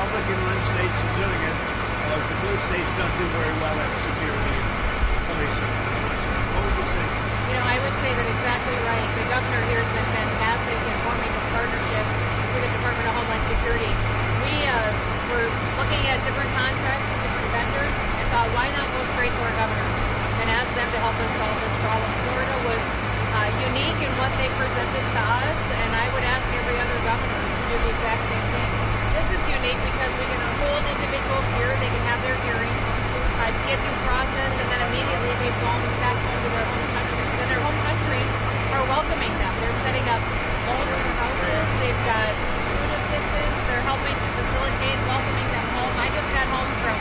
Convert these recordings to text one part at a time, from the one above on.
Republican-run states are doing it. The blue states don't do very well at security and policing. What would you say? You know, I would say that exactly right. The governor here has been fantastic in forming this partnership with the Department of Homeland Security. We were looking at different contracts with different vendors and thought, why not go straight to our governors and ask them to help us solve this problem? Florida was unique in what they presented to us, and I would ask every other governor to do the exact same thing. This is unique because we can hold individuals here, they can have their hearings, get due process, and then immediately be flown back home to their home countries. And their home countries are welcoming them. They're setting up loans for houses, they've got food assistance, they're helping to facilitate welcoming them home. I just got home from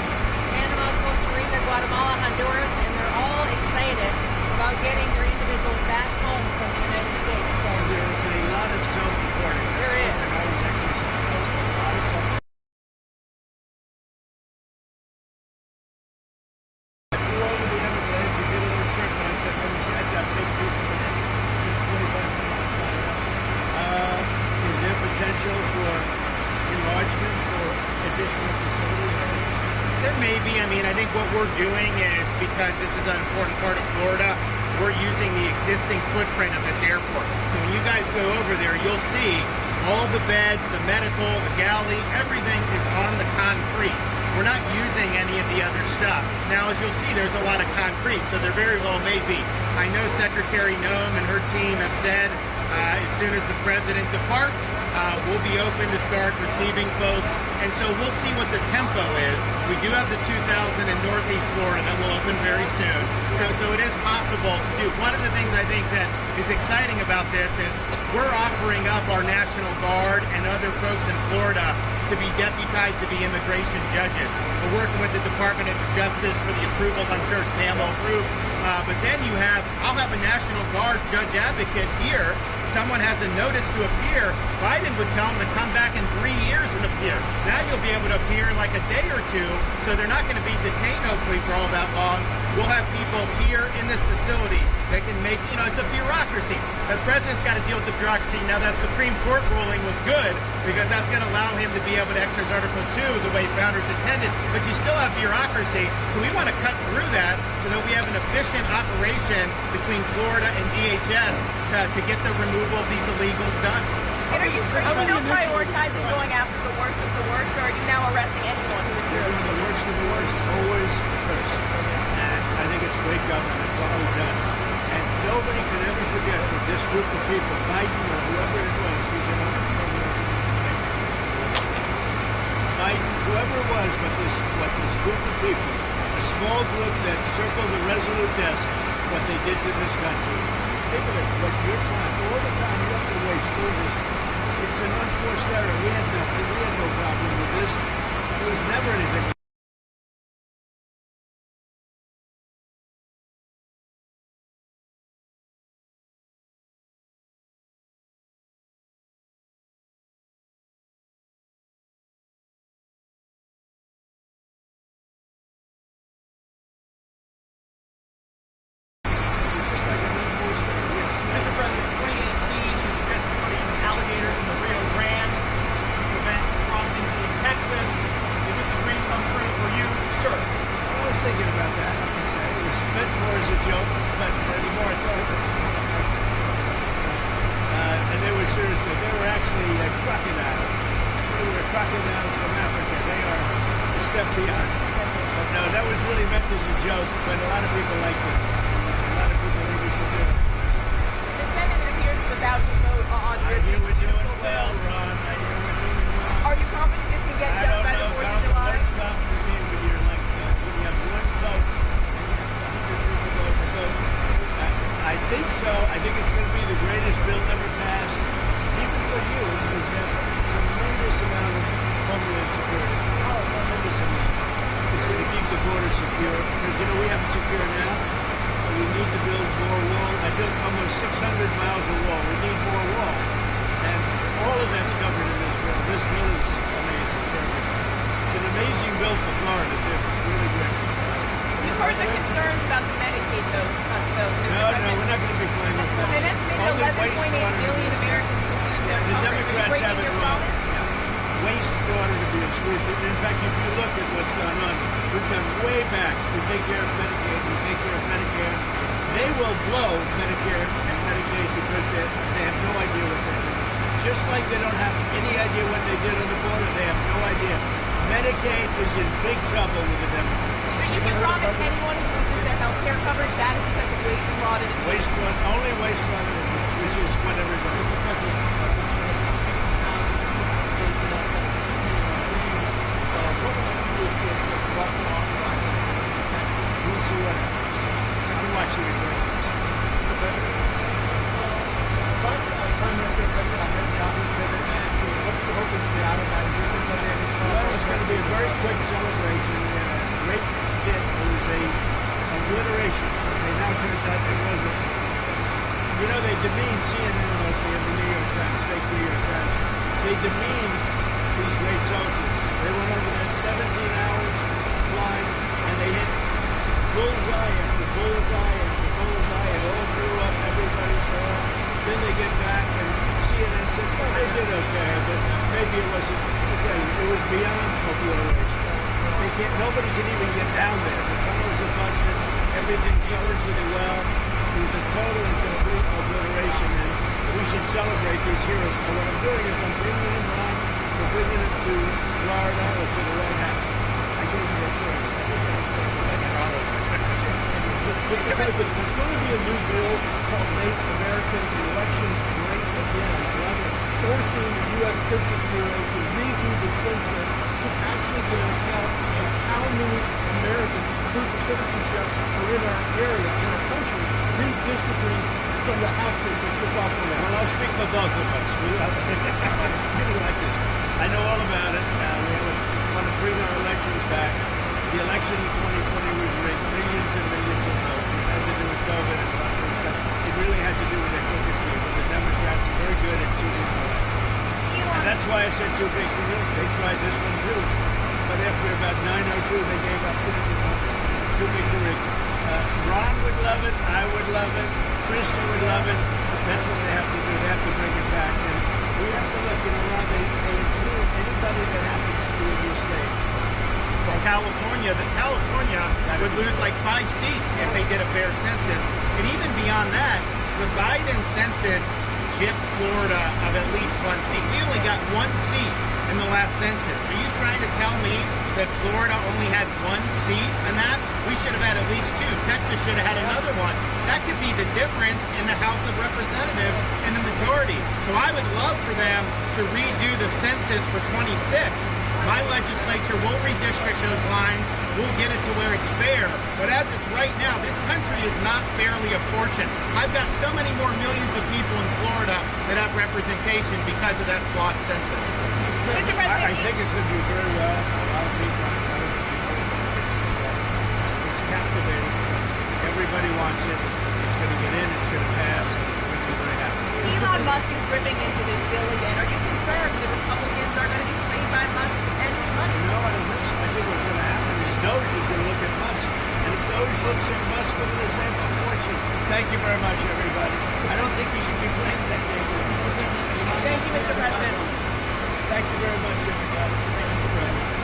Panama, Costa Rica, Guatemala, Honduras, and they're all excited about getting their individuals back home from the United States. So there's a lot of self-reporting. There is. And I was actually supposed to a lot of self-reporting. I flew over the other day, we did a little circle, and I said, "Well, that's a big piece of it. It's 25 minutes to fly out." Is there potential for enlargement or additional facilities? There may be. I mean, I think what we're doing is, because this is an important part of Florida, we're using the existing footprint of this airport. So when you guys go over there, you'll see all the beds, the medical, the galley, everything is on the concrete. We're not using any of the other stuff. Now, as you'll see, there's a lot of concrete, so there very well may be. I know Secretary Noem and her team have said as soon as the president departs, we'll be open to start receiving folks. And so we'll see what the tempo is. We do have the 2000 in Northeast Florida that will open very soon. So it is possible to do. One of the things I think that is exciting about this is we're offering up our National Guard and other folks in Florida to be deputized to be immigration judges. We're working with the Department of Justice for the approvals. I'm sure Pam will approve. But then I'll have a National Guard judge advocate here. Someone has a notice to appear, Biden would tell them to come back in 3 years and appear. Now you'll be able to appear in like a day or two, so they're not going to be detained hopefully for all that long. We'll have people here in this facility that can make, it's a bureaucracy. The president's got to deal with the bureaucracy. Now that Supreme Court ruling was good because that's going to allow him to be able to exercise Article 2 the way founders intended, but you still have bureaucracy, so we want to cut through that so that we have an efficient operation between Florida and DHS to get the removal of these illegals done. And are you still prioritizing going after the worst of the worst, or are you now arresting anyone who is here? The worst of the worst, always first. And I think it's great government, what we've done. And nobody can ever forget that this group of people, Biden or whoever it was, Biden, whoever it was, what this group of people, a small group that circled the resolute desk, what they did to this country. Think of it, what you're trying, all the time you have to waste through this. It's an unforced error. We had no problem with this. There was never anything. Alligators in the Rio Grande to prevent crossing to Texas. Is this a dream come true for you? Sure. I was thinking about that. It was meant more as a joke, but the more I thought of it. And they were seriously, they were actually crocodiles. They were crocodiles from Africa. They are a step beyond. But no, that was really meant as a joke, but a lot of people liked it. A lot of people think we should do it. The Senate, it appears, is about to vote on your We're doing well, Ron. I hear we're doing well. Are you confident this can get done by the 4th of July? What is confident in when you're like, when you have one vote, I think so. I think it's going to be the greatest bill ever passed, even for you, because you have a tremendous amount of homeland security. Oh, tremendous amount. It's going to keep the border secure, because, we have it secure now. We need to build more wall. I built almost 600 miles of wall. We need more wall. And all of that's covered in this bill. This bill is amazing. It's an amazing bill for Florida, too. Really great. We've heard the concerns about the Medicaid, though. No, we're not going to be playing with that. An estimated 11.8 million Americans who use their coverage. Are you breaking your promise? Waste Florida to be a sweep. In fact, if you look at what's gone on, we've gone way back. We take care of Medicaid, we take care of Medicare. They will blow Medicare and Medicaid because they have no idea what they're doing. Just like they don't have any idea what they did on the border, they have no idea. Medicaid is in big trouble with the Democrats. So you can promise anyone who loses their health care coverage that is because of waste, fraud, and abuse. Waste fraud, only waste fraud, and abuse, which is what everybody does. We'll see what happens. I'm watching it very closely. Well, it's going to be a very quick celebration. Great hit. It was a obliteration. Okay, now it turns out it wasn't. You know, they demean CNN mostly in the New York Times, fake New York Times. They demean these great soldiers. They went over there 17 hours flying, and they hit bullseye after bullseye after bullseye. It all blew up. Everybody saw it. Then they get back, and CNN said, "Oh, they did okay, but maybe it wasn't." It was beyond obliteration. They can't. Nobody can even get down there. The tunnels are busted. Everything covered really well. It was a total and complete obliteration, and we should celebrate these heroes. So what I'm doing is I'm bringing them on. We're bringing them to Florida or to the White House. I gave you a choice. Mr. President, there's going to be a new bill called Make American Elections Great Again, forcing the U.S. Census Bureau to redo the census to actually get an account of how many Americans prove for citizenship are in our area, in our country, redistricting some of the House districts to Buffalo. Well, I'll speak for both of us. We really like this. I know all about it. We want to bring our elections back. The election in 2020 was rigged, millions and millions of votes. It had to do with COVID and all that stuff. It really had to do with their crooked people. The Democrats are very good at cheating the election. And that's why I said too big to lose. They tried this one too. But after about 9:02, they gave up. Too big to rig. Ron would love it. I would love it. Krista would love it. That's what they have to do. They have to bring it back. And we have to look, Ron, they include anybody that happens to be in your state. Well, California would lose like 5 seats if they did a fair census. And even beyond that, the Biden census chipped Florida of at least 1 seat. We only got 1 seat in the last census. Are you trying to tell me that Florida only had 1 seat in that? We should have had at least 2. Texas should have had another one. That could be the difference in the House of Representatives in the majority. So I would love for them to redo the census for 26. My legislature will redistrict those lines. We'll get it to where it's fair. But as it's right now, this country is not fairly apportioned. I've got so many more millions of people in Florida that have representation because of that flawed census. Mr. President, I think it's going to do very well. A lot of people it's captivating. Everybody wants it. It's going to get in. It's going to pass. We're going to be very happy. Elon Musk is ripping into this bill again. Are you concerned the Republicans are going to be swayed by Musk and his money? No, I don't think so. I think what's going to happen is Doge is going to look at Musk. And if Doge looks at Musk, we're going to save a fortune. Thank you very much, everybody. I don't think you should be playing that game. Thank you, Mr. President. Thank you very much, everybody. Thank you very much.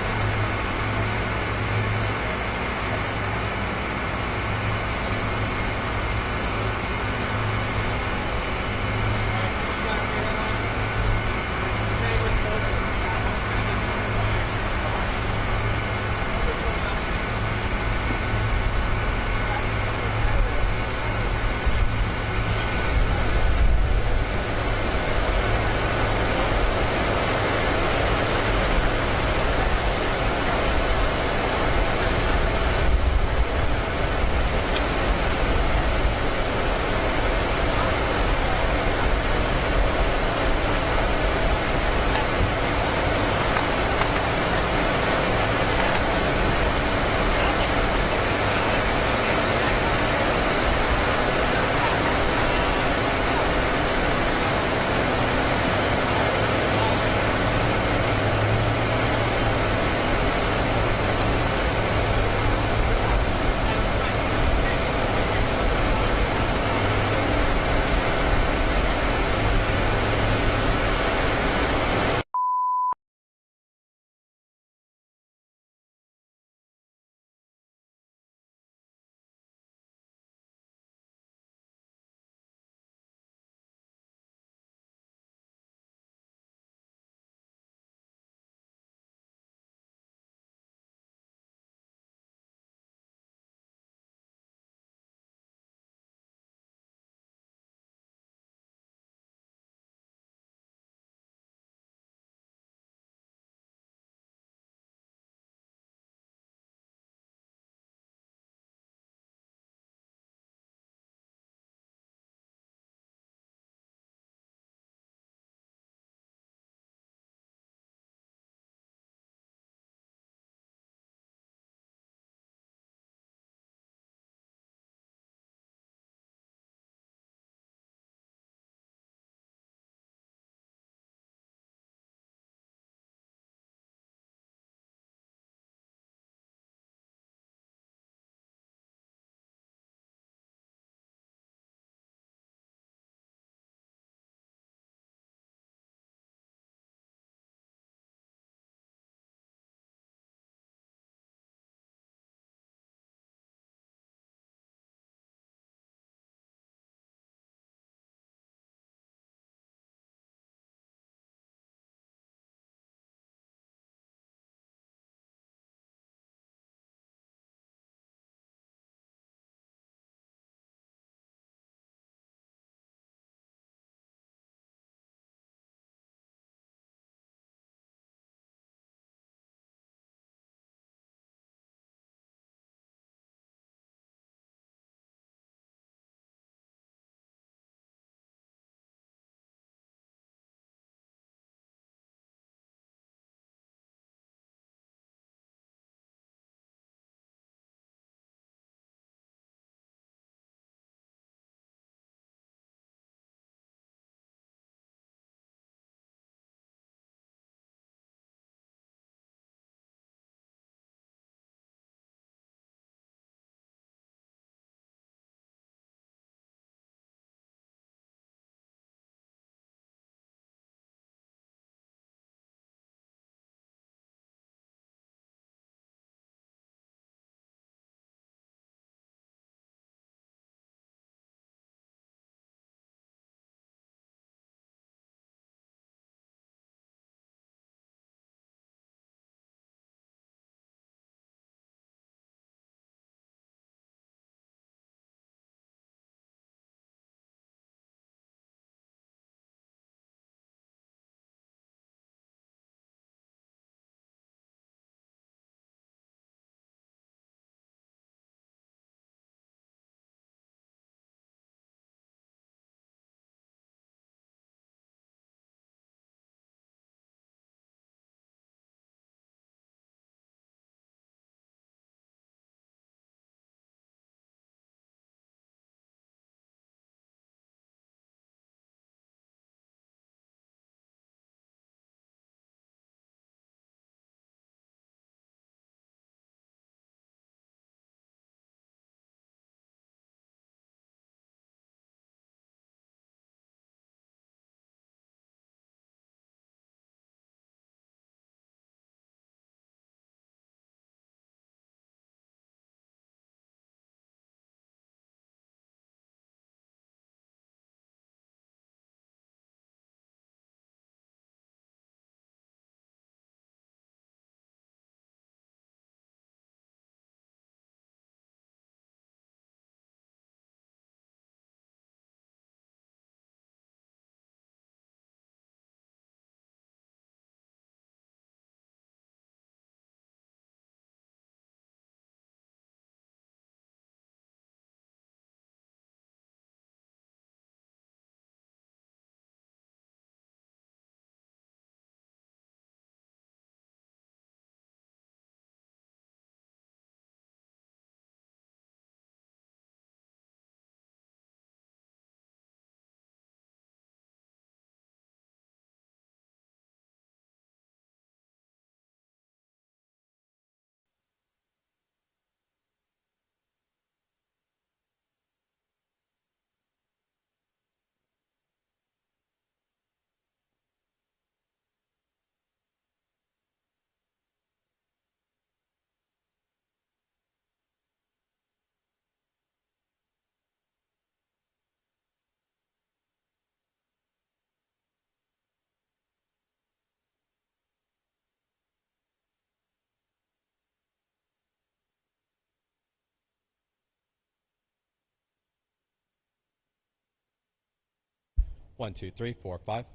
1, 2, 3, 4, 5.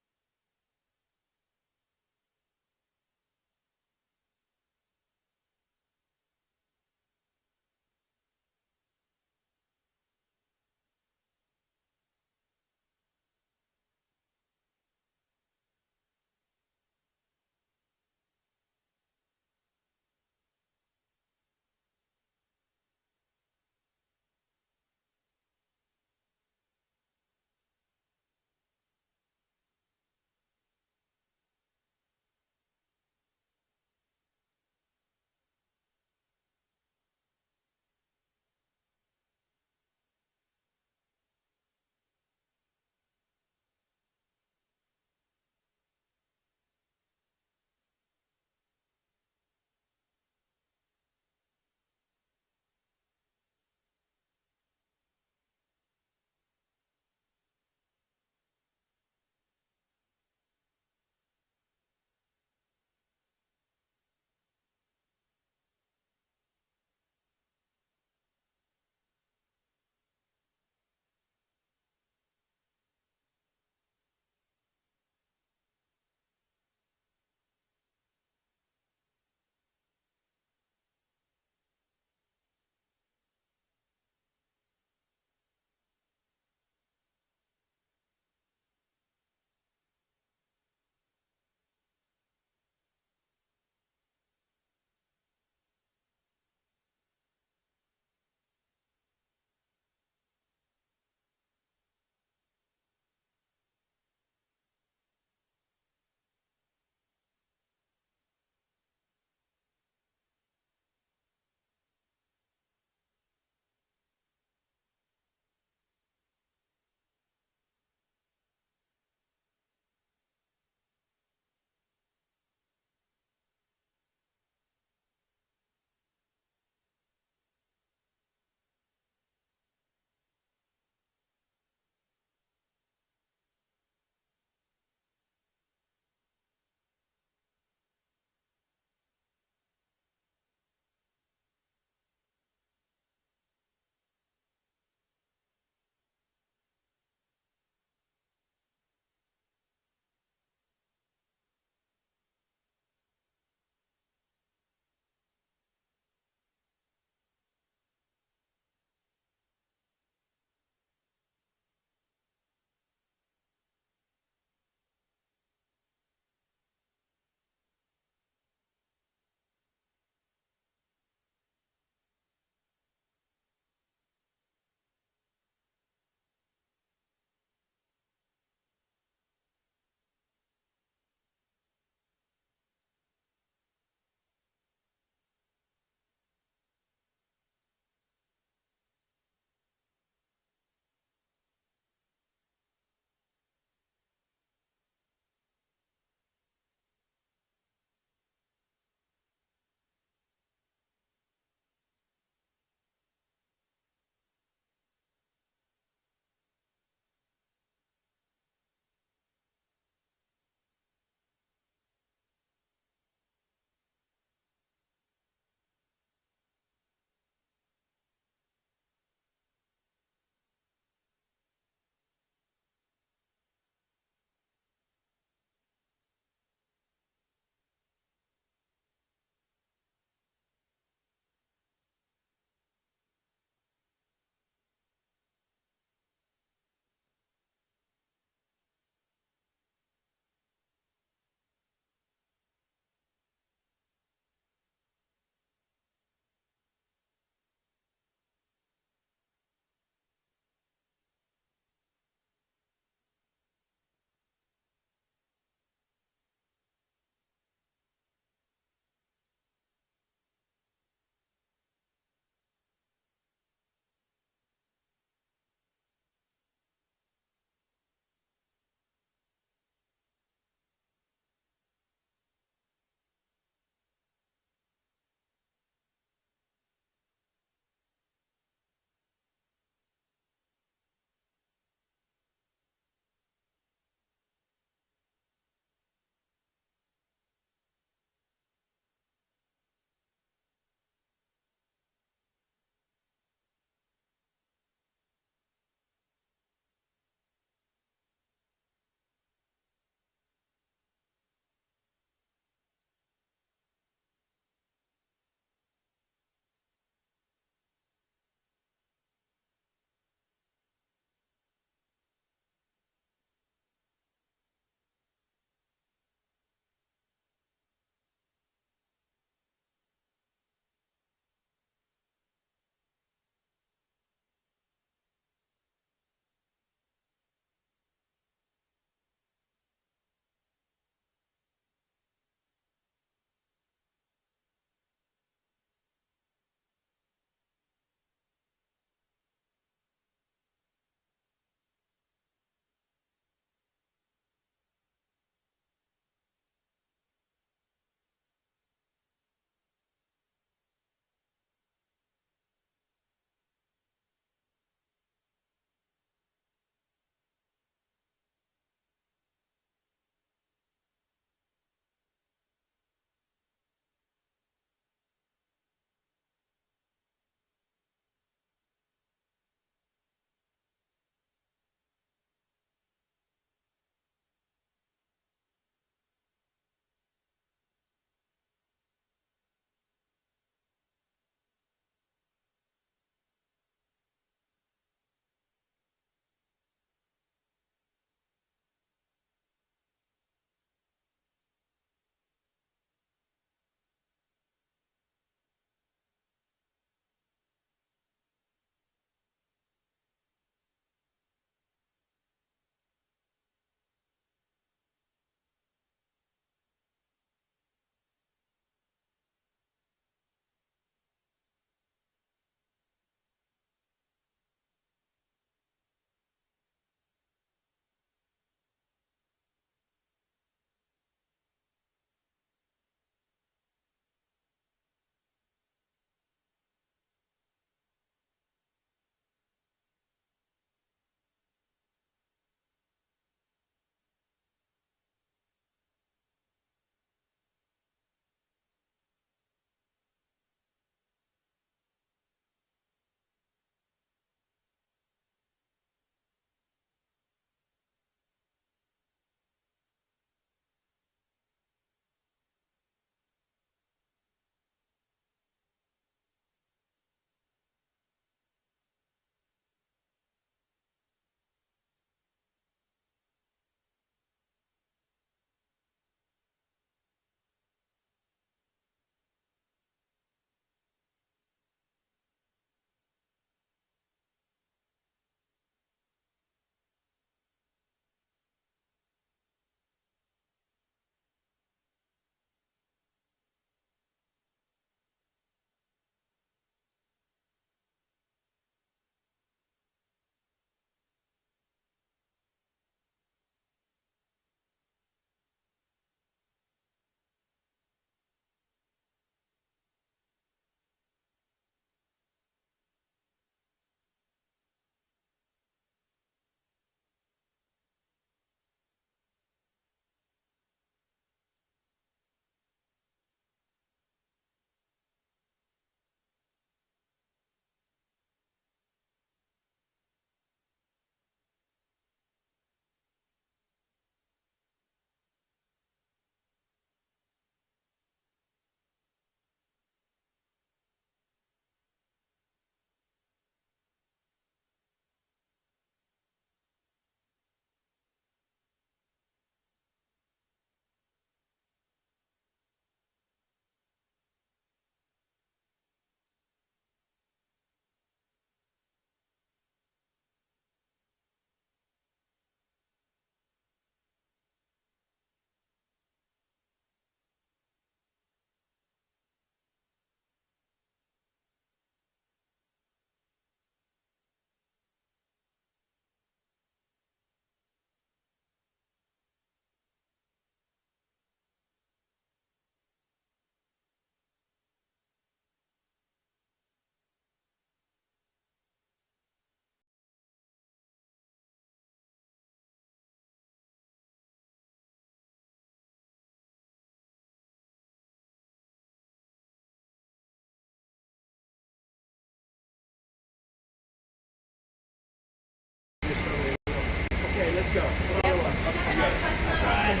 Works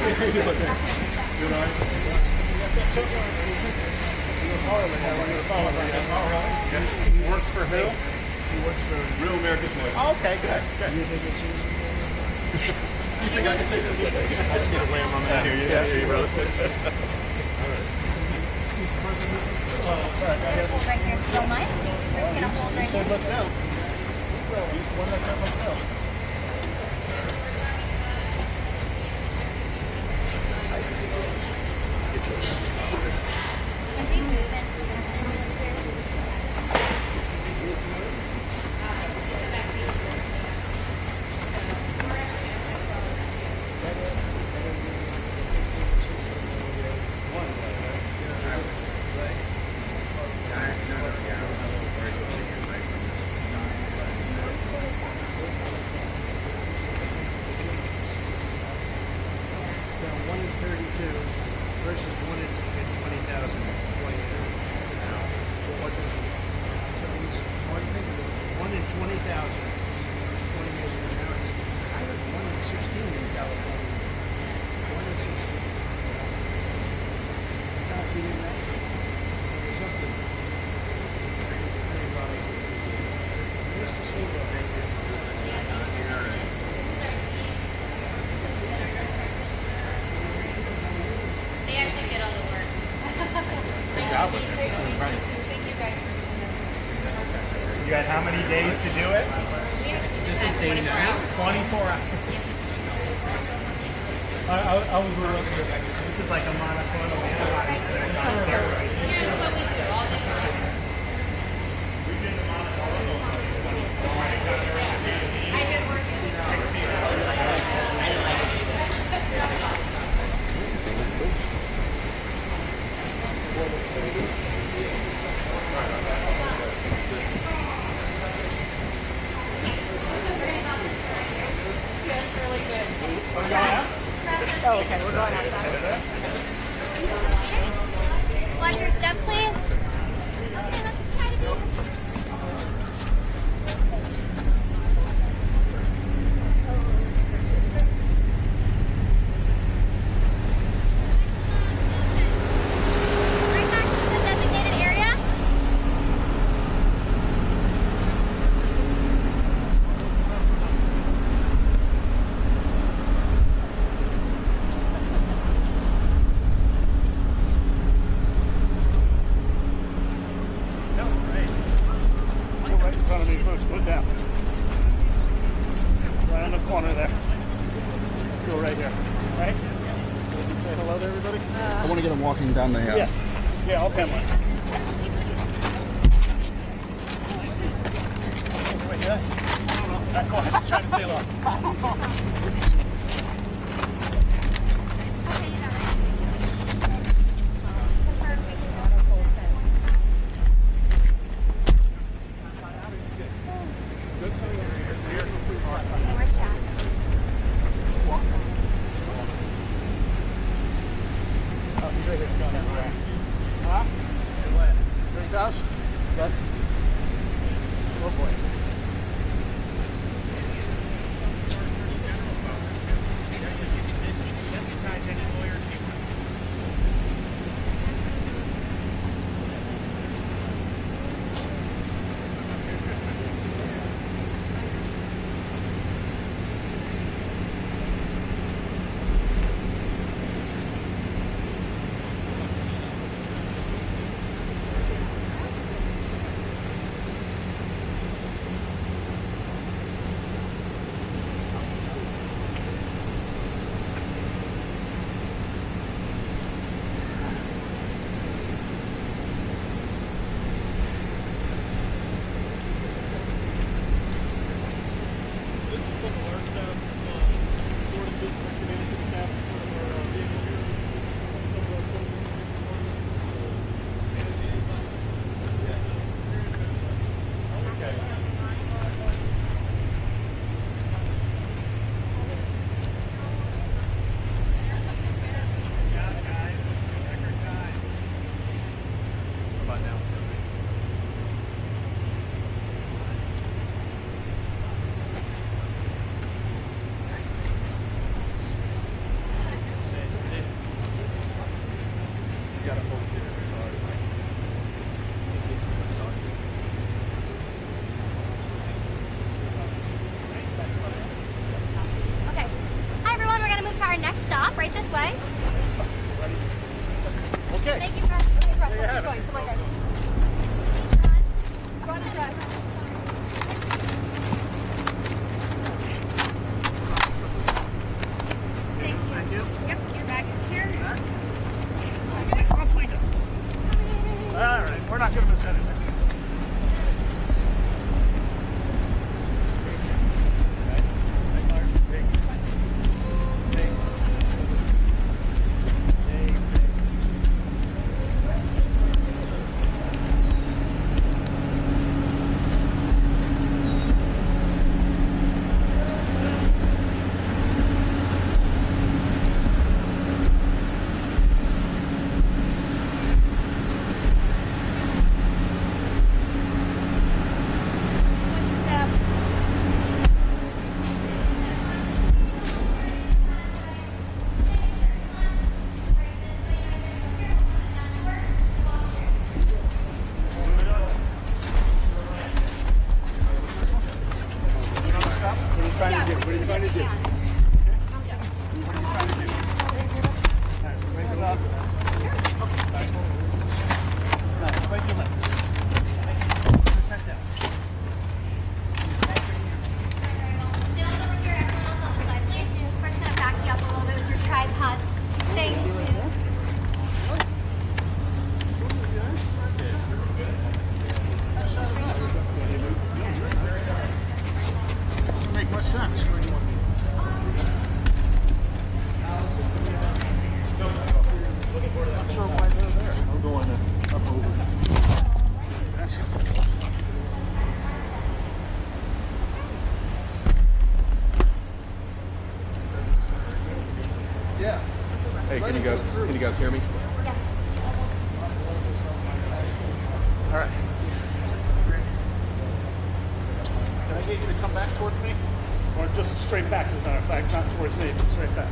for who? He works for. Real American Toys. Oh, okay, good. You think it's easy? You think I can take this? I just need a wham on that. Yeah, here you brother. Right here, if you don't mind. We're just gonna hold right here. Let's go. He's the one that said let's go. If they move into the center over here, Now, 1 in 32 versus 1 in 20,000. 2030. What's it? So it's one thing. 1 in 20,000. 20 years ago now it's. I heard 1 in 16 in California. 1 in 16. Not beating that. There's something. Hey, Bobby. Nice to see you. They actually get all the work. Nice to meet you. Thank you guys for doing this. You got how many days to do it? We actually This just is have day 24 hours. 24 hours. I was reluctant. This is like a monoclonal antibody. Here's what we do all day long. I've been working with That's really good. Oh, okay, we're going outside. Watch your step, please. Okay, let's try to do. Right back to the designated area. Go right in front of me first. Put it down. Right on the corner there. Let's go right here. Right? You can say hello to everybody? I want to get him walking down the Yeah. Yeah, I'll pen one. Wait, yeah? I don't know. I was trying to stay along. Okay, you got it. Where's Jack? Oh, he's right here. Go on. Huh? Ready, Josh? Good. Oh boy. our next stop, right this way. Okay. Thank you, Chris. Okay, Chris, you let's have keep it. going. Come on, guys. Run, Chris. Thank you. Yep, your bag is here. Off we go. All right, we're not going to miss anything. Yeah, we can trying to do? Raise it up. Now, spread your legs. Just head down. Still over here, everyone else on the side, please. First, gonna back you up a little bit with your tripod. Thank you. Doesn't make much sense. Not sure why they're there. I'm going up over. Yeah. Hey, can you guys hear me? Yes. All right. Can I get you to come back towards me? Or just straight back, as a matter of fact, not towards me, but straight back.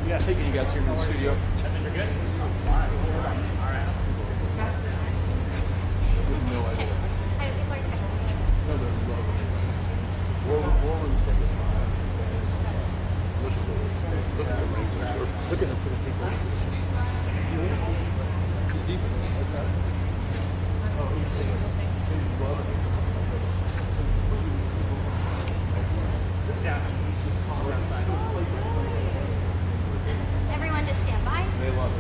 Yeah. Hey, can you guys hear me in the studio? You're good? No idea. I don't think we're texting. No, they're Warren's taking Look at the razors. Look at the people. Is he? What's that? Oh, he's singing. He's loving it. Everyone just stand by. They love it.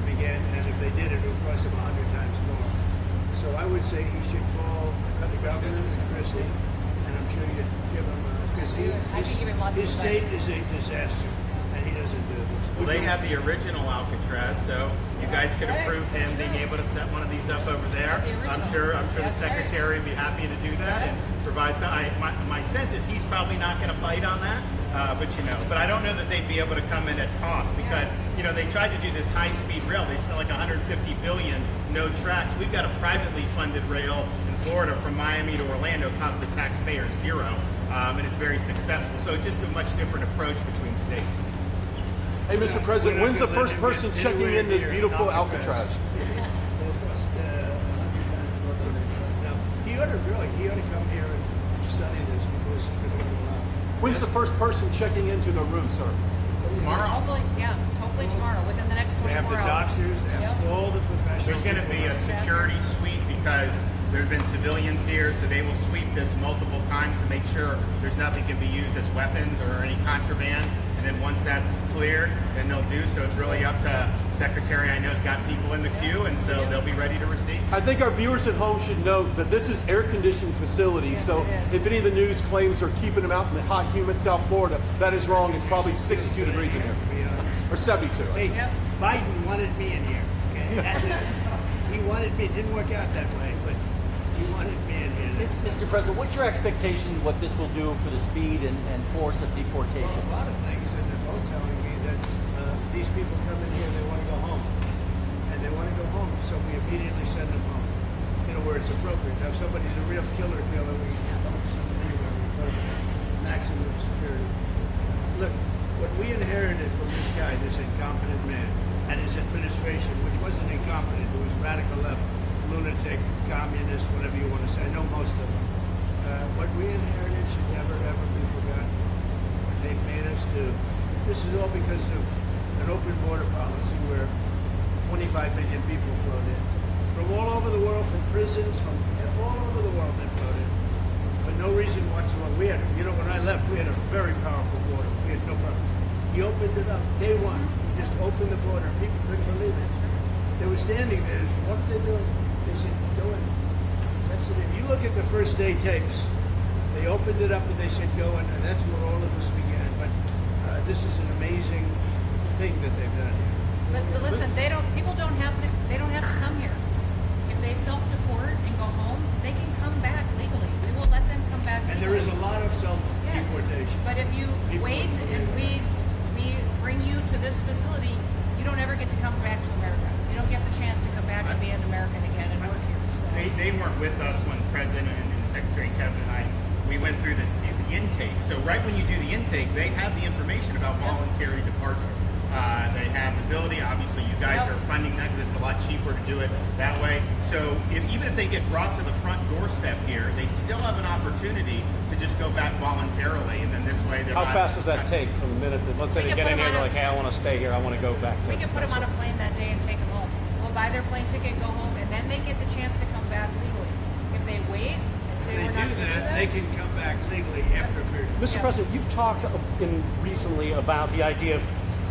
begin, and if they did it, it would cost them 100 times more. So I would say he should call the governor, Christie, and I'm sure you'd give him because I can give him lots of his state is a disaster, and he doesn't do this. Well, they have the original Alcatraz, so you guys could approve him being able to set one of these up over there. I'm sure the secretary would be happy to do that and provide some. My sense is he's probably not going to bite on that, but I don't know that they'd be able to come in at cost because they tried to do this high-speed rail. They spent like 150 billion, no tracks. We've got a privately funded rail in Florida from Miami to Orlando, cost the taxpayer zero, and it's very successful. So just a much different approach between states. Hey, Mr. President, when's the first person checking in this beautiful Alcatraz? He ought to come here and study this because he's going to learn a lot. When's the first person checking into the room, sir? Tomorrow? Hopefully tomorrow, within the next 24 They have the hours. doctors, they have all the professionals. There's going to be a security sweep because there have been civilians here, so they will sweep this multiple times to make sure there's nothing can be used as weapons or any contraband. And then once that's cleared, then they'll do so. It's really up to Secretary. I know has got people in the queue, and so they'll be ready to receive. I think our viewers at home should know that this is air-conditioned facility. Yes, so it is. if any of the news claims are keeping them out in the hot, humid South Florida, that is wrong. It's probably 62 degrees in here, To be honest. or 72. Hey, Biden wanted me in here. Okay, that's it. He wanted me. It didn't work out that way, but he wanted me in here. Mr. President, what's your expectation what this will do for the speed and force of deportations? A lot of things, and they're both telling me that these people come in here, they want to go home, and they want to go home, so we immediately send them home. Where it's appropriate. Now, if somebody's a real killer, we don't send them anywhere. We put them in maximum security. Look, what we inherited from this guy, this incompetent man, and his administration, which wasn't incompetent, it was radical left, lunatic, communist, whatever you want to say. I know most of them. What we inherited should never, ever be forgotten. What they've made us do. This is all because of an open border policy where 25 million people flowed in. From all over the world, from prisons, from all over the world they flowed in. For no reason whatsoever. We had, when I left, we had a very powerful border. We had no problem. He opened it up. Day one, he just opened the border. People couldn't believe it. They were standing there. What are they doing? They said, go in. That's it. You look at the first day tapes. They opened it up and they said, go in. And that's where all of this began. But this is an amazing thing that they've done here. But listen, people don't have to come here. If they self-deport and go home, they can come back legally. We will let them come back legally. And there is a lot of self-deportation. But if you wait and we bring you to this facility, you don't ever get to come back to America. You don't get the chance to come back and be an American again and work here. So. They weren't with us when the President and Secretary Kevin and I, we went through the intake. So right when you do the intake, they have the information about voluntary departure. They have the ability. Obviously, you guys are funding that because it's a lot cheaper to do it that way. So even if they get brought to the front doorstep here, they still have an opportunity to just go back voluntarily, and then this way they're How not, fast does that take from the minute that, let's say We they can get put in here, them they're on like, hey, I want to stay here, I want to go back to We can put them on a plane that day and take them home. We'll buy their plane ticket, go home, and then they get the chance to come back legally. If they wait and say If they we're not do going to do that, that, they can come back legally after a period. Mr. President, you've talked recently about the idea of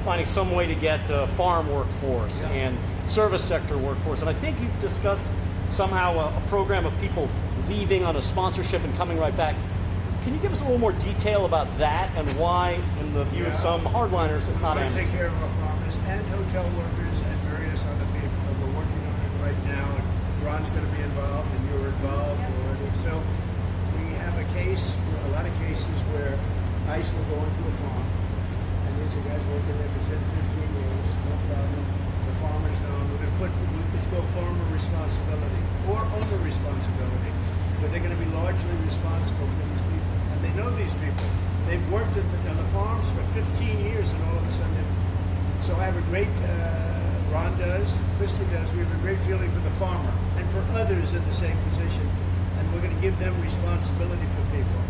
finding some way to get farm workforce and service sector workforce, and I think you've discussed somehow a program of people leaving on a sponsorship and coming right back. Can you give us a little more detail about that and why, in the view of some hardliners, it's not We take amnesty? care of our farmers and hotel workers and various other people. And we're working on it right now. And Ron's going to be involved, and you're involved already. So we have a lot of cases where ICE will go into a farm, and these are guys working there for 10, 15 years, no problem. The farmers know. We're going to let's go farmer responsibility or owner responsibility, but they're going to be largely responsible for these people. And they know these people. They've worked on the farms for 15 years, and all of a sudden, so I have a great, Ron does, Krista does, we have a great feeling for the farmer and for others in the same position. And we're going to give them responsibility for people.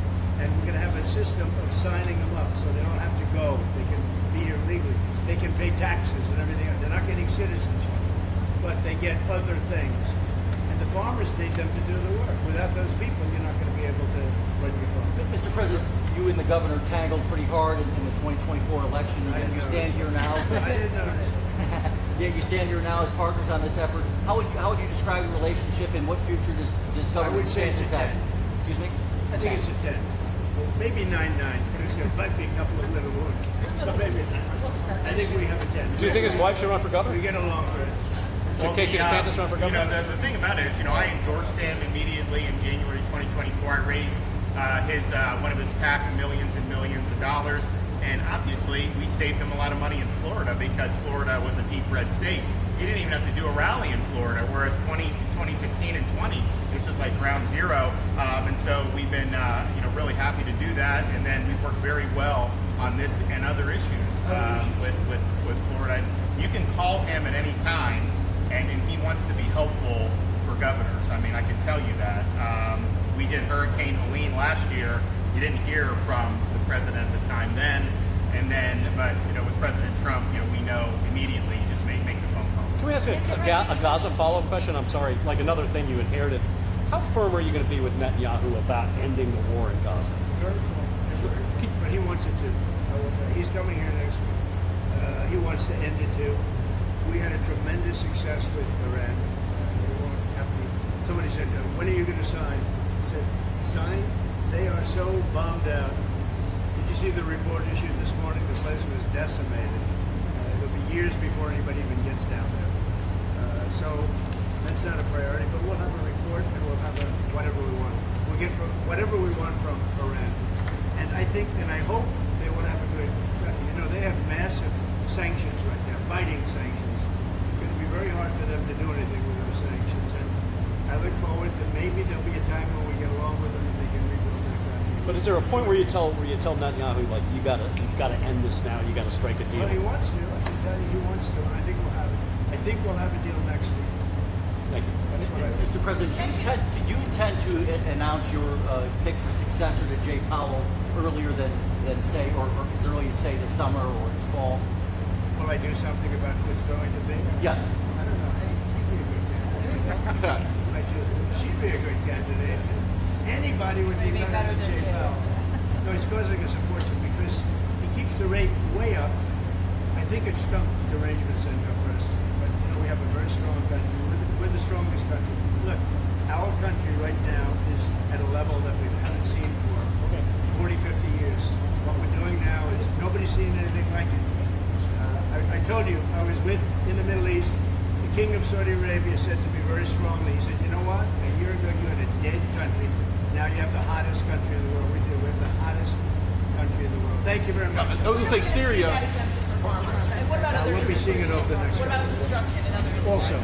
And we're going to have a system of signing them up so they don't have to go. They can be here legally. They can pay taxes and everything. They're not getting citizenship, but they get other things. And the farmers need them to do the work. Without those people, you're not going to be able to run your farm. Mr. President, you and the governor tangled pretty hard in the 2024 election, and you stand here now. I didn't know that. Yet you stand here now as partners on this effort. How would you describe the relationship, and what future does I Governor would say it's DeSantis a have? 10. Excuse me? I think it's a 10. Maybe 9-9, because there might be a couple of little wounds. So maybe it's 9. I think we have a 10. Do you think his wife should run for governor? We get along great. Should Casey DeSantis run for governor? You know, the thing about it is, I endorsed him immediately in January 2024. I raised one of his PACs millions and millions of dollars. And obviously, we saved him a lot of money in Florida because Florida was a deep red state. He didn't even have to do a rally in Florida, whereas 2016 and 20, this was like ground zero. And so we've been, really happy to do that. And then we worked very well on this and other issues with Florida. And you can call him at any time, and he wants to be helpful for governors. I mean, I can tell you that. We did Hurricane Helene last year. You didn't hear from the president at the time then, but with President Trump, we know immediately. You just make the phone call. Can we ask a Gaza follow-up question? I'm sorry, like another thing you inherited. How firm are you going to be with Netanyahu about ending the war in Gaza? Very full. But he wants it to. He's coming here next week. He wants to end it too. We had a tremendous success with Iran. Somebody said, "When are you going to sign?" I said, "Sign? They are so bombed out." Did you see the report issued this morning? The place was decimated. It'll be years before anybody even gets down there. So that's not a priority, but we'll have a report and we'll have whatever we want. We'll get whatever we want from Iran. And I think, and I hope they will have a good, they have massive sanctions right now, biting sanctions. It's going to be very hard for them to do anything with those sanctions. And I look forward to maybe there'll be a time when we get along with them and they can rebuild their country. But is there a point where you tell Netanyahu, like, you've got to end this now, you got to strike a deal? Well, he wants to. I can tell you he wants to. And I think we'll have it. I think we'll have a deal next week. Thank you. That's what I think. Mr. President, did you intend to announce your pick for successor to Jay Powell earlier than say, or as early as say the summer or the fall? Will I do something about who it's going to be? Yes. I don't know. Hey, she'd be a good candidate. I do. She'd be a good candidate. Anybody would be better than Jay Powell. No, he's causing us a fortune because he keeps the rate way up. I think it's Trump derangement syndrome personally. But we have a very strong country. We're the strongest country. Look, our country right now is at a level that we haven't seen for 40, 50 years. What we're doing now is nobody's seen anything like it. I told you, I was in the Middle East. The King of Saudi Arabia said to me very strongly, he said, you know what? A year ago you had a dead country. Now you have the hottest country in the world. We do. We have the hottest country in the world. Thank you very much. I was going to say Syria. We'll be seeing it over the next couple of years. Also,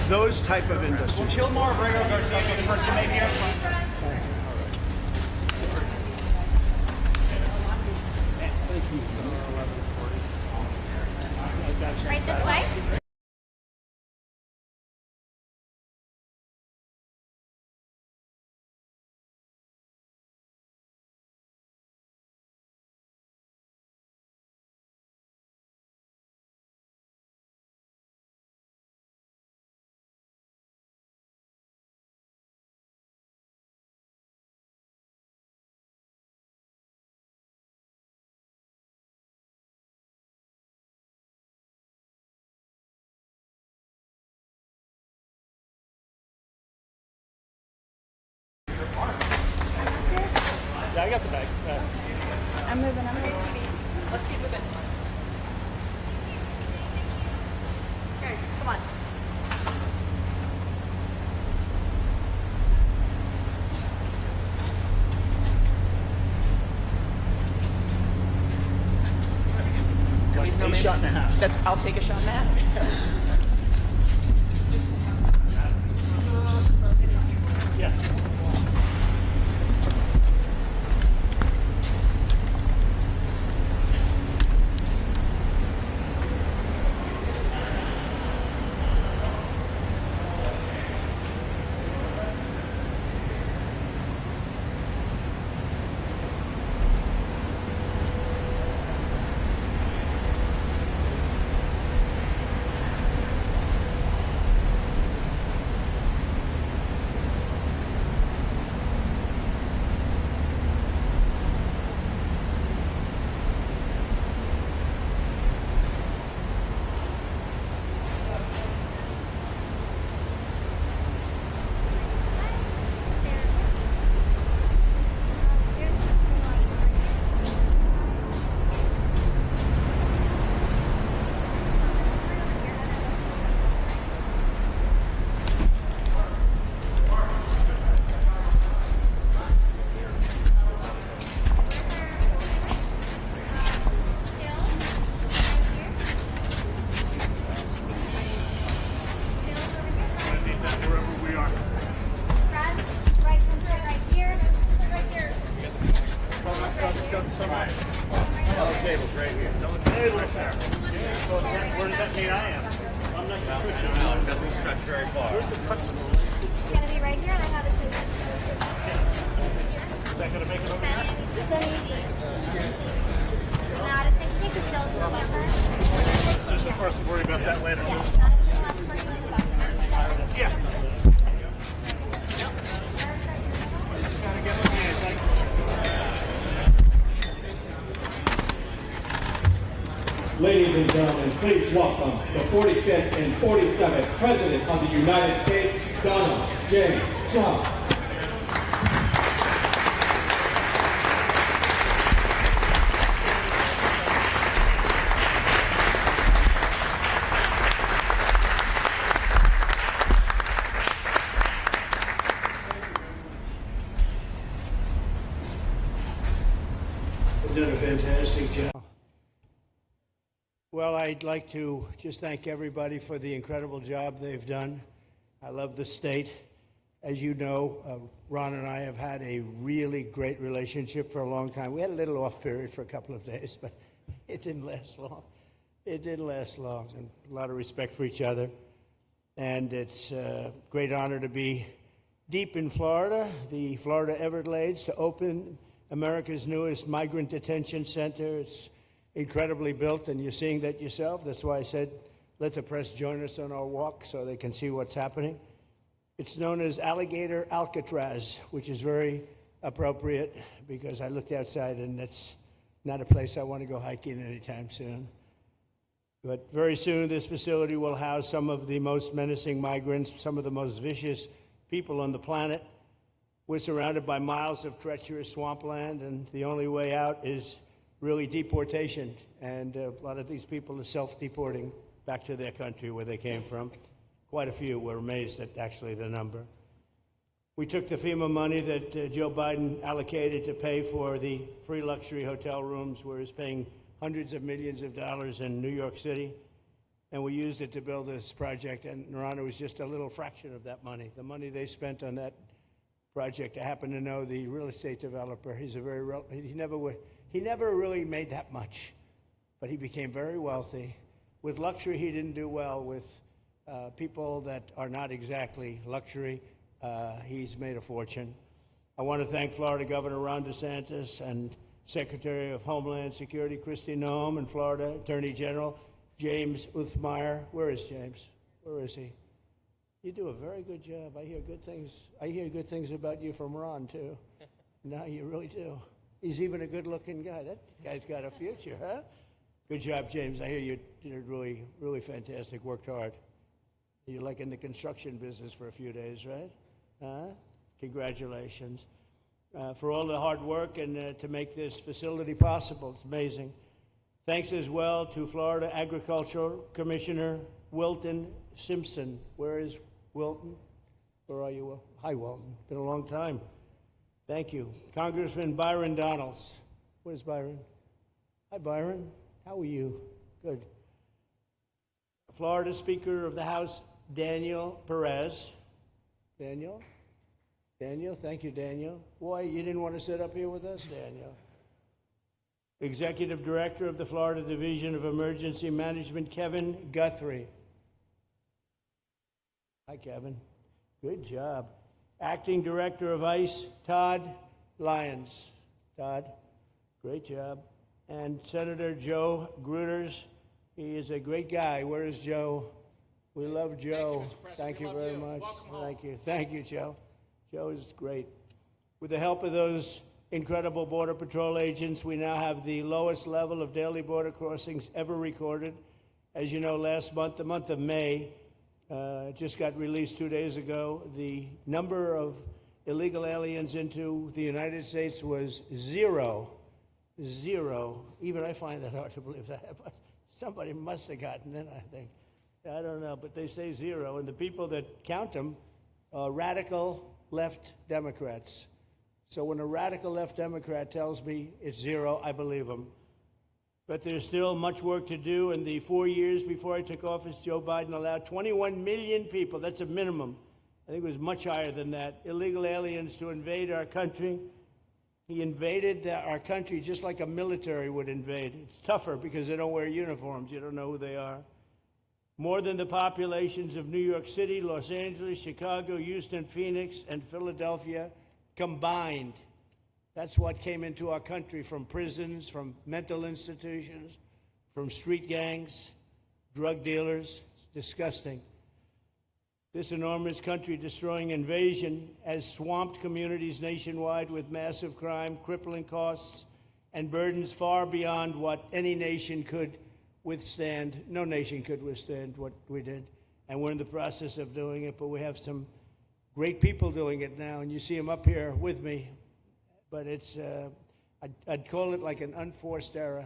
those type of industries. Kilmore, Brego, Garcia, the first to make here. Right this way? Yeah, I got the bag. I'm moving. TV. Let's keep moving. Guys, come on. A shot and a half. I'll take a shot and a half. Where does that mean I am? I'm not No, it doesn't stretch very far. Where's the cuts? It's gonna be right here, and I have it too. Is that gonna make it over here? Let me see. Not a single thing, because still November. Just for us to worry about that later. Yes, not a single last party in the bathroom. Yeah. Ladies and gentlemen, please welcome the 45th and 47th President of the United States, Donald J. Trump. They've done a fantastic job. Well, I'd like to just thank everybody for the incredible job they've done. I love the state. As you know, Ron and I have had a really great relationship for a long time. We had a little off period for a couple of days, but it didn't last long. It didn't last long, and a lot of respect for each other. And it's a great honor to be deep in Florida, the Florida Everglades, to open America's newest migrant detention center. It's incredibly built, and you're seeing that yourself. That's why I said, let the press join us on our walk so they can see what's happening. It's known as Alligator Alcatraz, which is very appropriate because I looked outside and that's not a place I want to go hiking anytime soon. But very soon this facility will house some of the most menacing migrants, some of the most vicious people on the planet. We're surrounded by miles of treacherous swampland, and the only way out is really deportation, and a lot of these people are self-deporting back to their country where they came from. Quite a few. We're amazed at actually the number. We took the FEMA money that Joe Biden allocated to pay for the free luxury hotel rooms, where he's paying hundreds of millions of dollars in New York City, and we used it to build this project, and Ron, it was just a little fraction of that money. The money they spent on that project, I happen to know the real estate developer. He's a he never really made that much, but he became very wealthy. With luxury, he didn't do well. With people that are not exactly luxury, he's made a fortune. I want to thank Florida Governor Ron DeSantis and Secretary of Homeland Security Kristi Noem, and Florida Attorney General James Uthmeier. Where is James? Where is he? You do a very good job. I hear good things. I hear good things about you from Ron too. No, you really do. He's even a good-looking guy. That guy's got a future, huh? Good job, James. I hear you did really, really fantastic. Worked hard. You're like in the construction business for a few days, right? Huh? Congratulations. For all the hard work and to make this facility possible. It's amazing. Thanks as well to Florida Agricultural Commissioner Wilton Simpson. Where is Wilton? Where are you, Will? Hi, Wilton. Been a long time. Thank you. Congressman Byron Donalds. Where's Byron? Hi, Byron. How are you? Good. Florida Speaker of the House, Daniel Perez. Daniel? Daniel? Thank you, Daniel. Why, you didn't want to sit up here with us, Daniel? Executive Director of the Florida Division of Emergency Management, Kevin Guthrie. Hi, Kevin. Good job. Acting Director of ICE, Todd Lyons. Todd, great job. And Senator Joe Gruters. He is a great guy. Where is Joe? We love Joe. Thank you very much. Thank you. Thank you, Joe. Joe is great. With the help of those incredible Border Patrol agents, we now have the lowest level of daily border crossings ever recorded. As you know, last month, the month of May, just got released 2 days ago, the number of illegal aliens into the United States was zero. Zero. Even I find that hard to believe. That somebody must have gotten in, I think. I don't know, but they say zero. And the people that count them are radical left Democrats. So when a radical left Democrat tells me it's zero, I believe them. But there's still much work to do. In the 4 years before I took office, Joe Biden allowed 21 million people, that's a minimum, I think it was much higher than that, illegal aliens to invade our country. He invaded our country just like a military would invade. It's tougher because they don't wear uniforms. You don't know who they are. more than the populations of New York City, Los Angeles, Chicago, Houston, Phoenix, and Philadelphia combined. That's what came into our country from prisons, from mental institutions, from street gangs, drug dealers. It's disgusting. This enormous country-destroying invasion has swamped communities nationwide with massive crime, crippling costs, and burdens far beyond what any nation could withstand. No nation could withstand what we did, and we're in the process of doing it, but we have some great people doing it now, and you see them up here with me, but it's, I'd call it like an unforced era.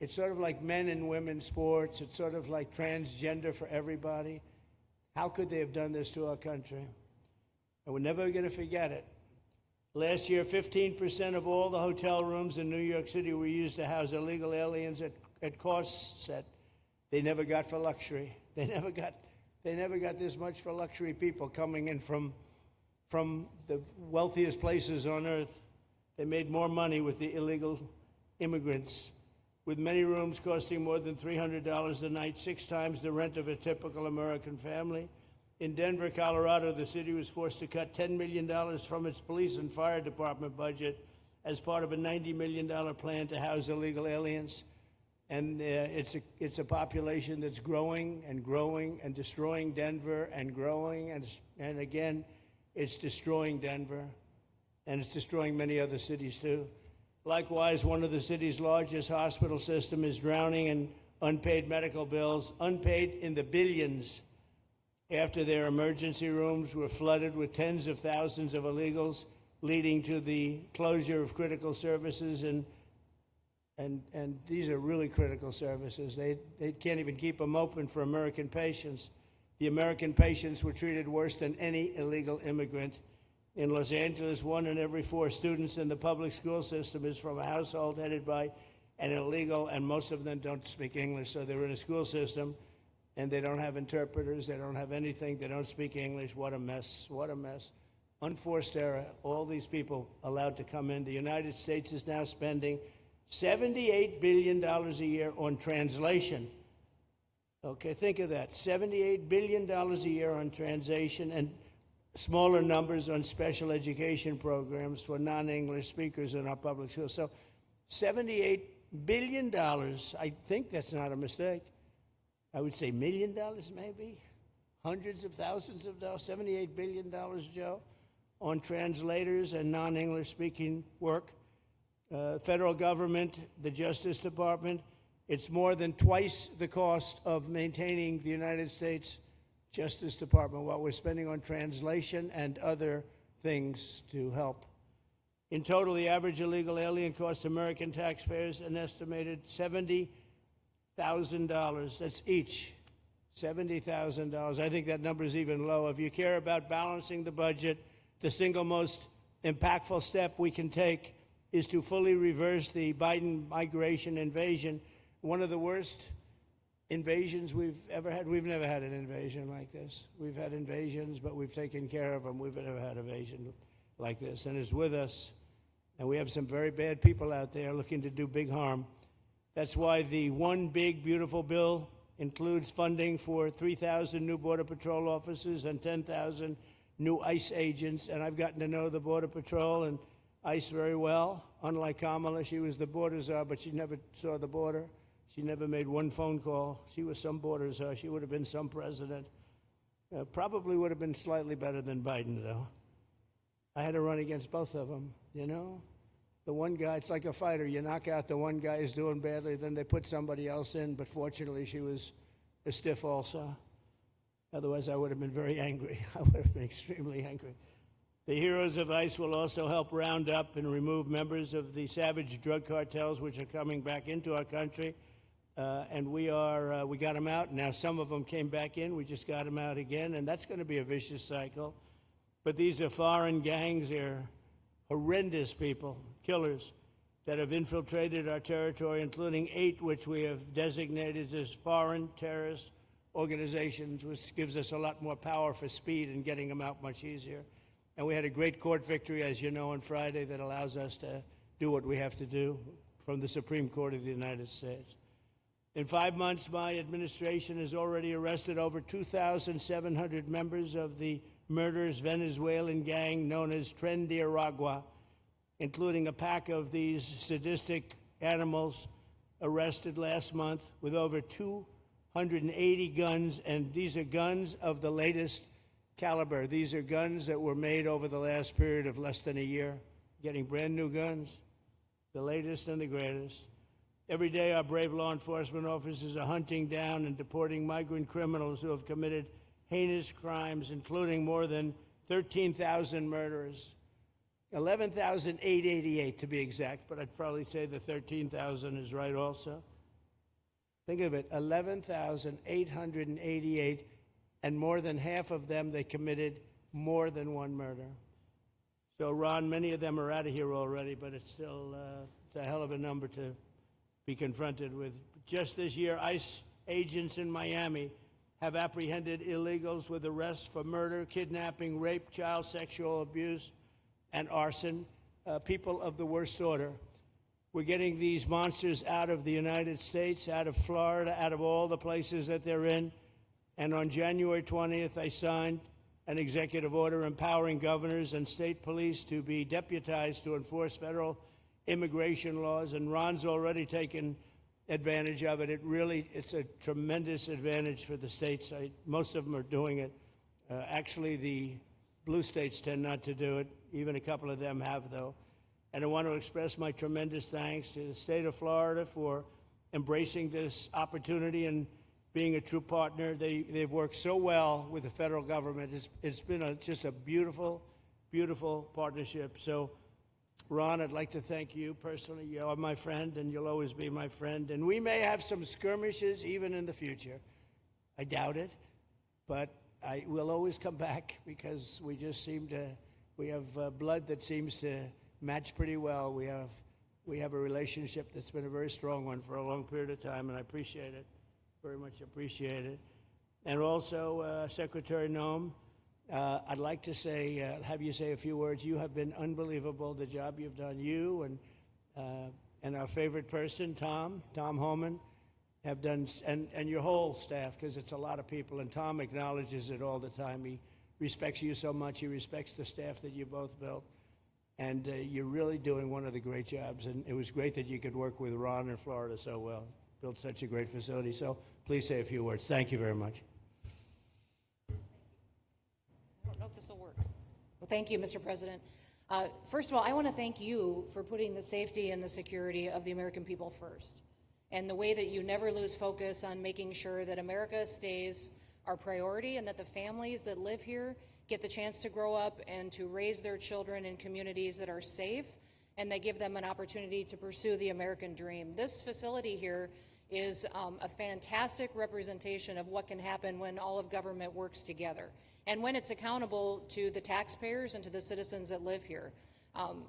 It's sort of like men and women's sports. It's sort of like transgender for everybody. How could they have done this to our country? And we're never going to forget it. Last year, 15% of all the hotel rooms in New York City were used to house illegal aliens at costs that they never got for luxury. They never got this much for luxury people coming in from the wealthiest places on earth. They made more money with the illegal immigrants, with many rooms costing more than $300 a night, 6 times the rent of a typical American family. In Denver, Colorado, the city was forced to cut $10 million from its police and fire department budget as part of a $90 million plan to house illegal aliens. And it's a population that's growing and growing and destroying Denver and growing. And again, it's destroying Denver. And it's destroying many other cities, too. Likewise, one of the city's largest hospital system is drowning in unpaid medical bills, unpaid in the billions, after their emergency rooms were flooded with tens of thousands of illegals, leading to the closure of critical services. And these are really critical services. They can't even keep them open for American patients. The American patients were treated worse than any illegal immigrant. In Los Angeles, 1 in every 4 students in the public school system is from a household headed by an illegal, and most of them don't speak English, so they're in a school system, and they don't have interpreters, they don't have anything, they don't speak English. What a mess, what a mess. Unforced era, all these people allowed to come in. The United States is now spending $78 billion a year on translation. Okay, think of that, $78 billion a year on translation, and smaller numbers on special education programs for non-English speakers in our public schools. So $78 billion, I think that's not a mistake. I would say $1 million maybe, hundreds of thousands of dollars, $78 billion, Joe, on translators and non-English speaking work. Federal government, the Justice Department, it's more than twice the cost of maintaining the United States Justice Department, what we're spending on translation and other things to help. In total, the average illegal alien costs American taxpayers an estimated $70,000. That's each, $70,000. I think that number is even low. If you care about balancing the budget, the single most impactful step we can take is to fully reverse the Biden migration invasion. One of the worst invasions we've ever had. We've never had an invasion like this. We've had invasions, but we've taken care of them. We've never had an invasion like this, and it's with us. And we have some very bad people out there looking to do big harm. That's why the One Big Beautiful Bill includes funding for 3,000 new Border Patrol officers and 10,000 new ICE agents. And I've gotten to know the Border Patrol and ICE very well. Unlike Kamala, she was the border czar, but she never saw the border. She never made one phone call. She was some border czar. She would have been some president. Probably would have been slightly better than Biden, though. I had to run against both of them, you know? The one guy, it's like a fighter. You knock out the one guy who's doing badly, then they put somebody else in, but fortunately she was a stiff also. Otherwise, I would have been very angry. I would have been extremely angry. The heroes of ICE will also help round up and remove members of the savage drug cartels which are coming back into our country. And we got them out. Now some of them came back in. We just got them out again, and that's going to be a vicious cycle. But these are foreign gangs. They're horrendous people, killers, that have infiltrated our territory, including 8 which we have designated as foreign terrorist organizations, which gives us a lot more power for speed and getting them out much easier. And we had a great court victory, as you know, on Friday that allows us to do what we have to do from the Supreme Court of the United States. In 5 months, my administration has already arrested over 2,700 members of the murderous Venezuelan gang known as Tren de Aragua, including a pack of these sadistic animals arrested last month with over 280 guns, and these are guns of the latest caliber. These are guns that were made over the last period of less than a year, getting brand new guns, the latest and the greatest. Every day, our brave law enforcement officers are hunting down and deporting migrant criminals who have committed heinous crimes, including more than 13,000 murders, 11,888 to be exact, but I'd probably say the 13,000 is right also. Think of it, 11,888, and more than half of them, they committed more than one murder. So, Ron, many of them are out of here already, but it's still it's a hell of a number to be confronted with. Just this year, ICE agents in Miami have apprehended illegals with arrests for murder, kidnapping, rape, child sexual abuse, and arson, people of the worst order. We're getting these monsters out of the United States, out of Florida, out of all the places that they're in. And on January 20th, I signed an executive order empowering governors and state police to be deputized to enforce federal immigration laws, and Ron's already taken advantage of it. It's a tremendous advantage for the states. Most of them are doing it. Actually, the blue states tend not to do it. Even a couple of them have, though. And I want to express my tremendous thanks to the state of Florida for embracing this opportunity and being a true partner. They've worked so well with the federal government. It's been just a beautiful, beautiful partnership. So, Ron, I'd like to thank you personally. You are my friend, and you'll always be my friend. And we may have some skirmishes even in the future. I doubt it, but we'll always come back because we just we have blood that seems to match pretty well. We have a relationship that's been a very strong one for a long period of time, and I appreciate it, very much appreciate it. And also, Secretary Noem, I'd like to have you say a few words. You have been unbelievable, the job you've done. You and our favorite person, Tom Homan, have done, and your whole staff, because it's a lot of people, and Tom acknowledges it all the time. He respects you so much. He respects the staff that you both built. And you're really doing one of the great jobs. And it was great that you could work with Ron in Florida so well. Built such a great facility. So please say a few words. Thank you very much. I don't know if this will work. Well, thank you, Mr. President. First of all, I want to thank you for putting the safety and the security of the American people first, and the way that you never lose focus on making sure that America stays our priority and that the families that live here get the chance to grow up and to raise their children in communities that are safe and that give them an opportunity to pursue the American dream. This facility here is a fantastic representation of what can happen when all of government works together and when it's accountable to the taxpayers and to the citizens that live here.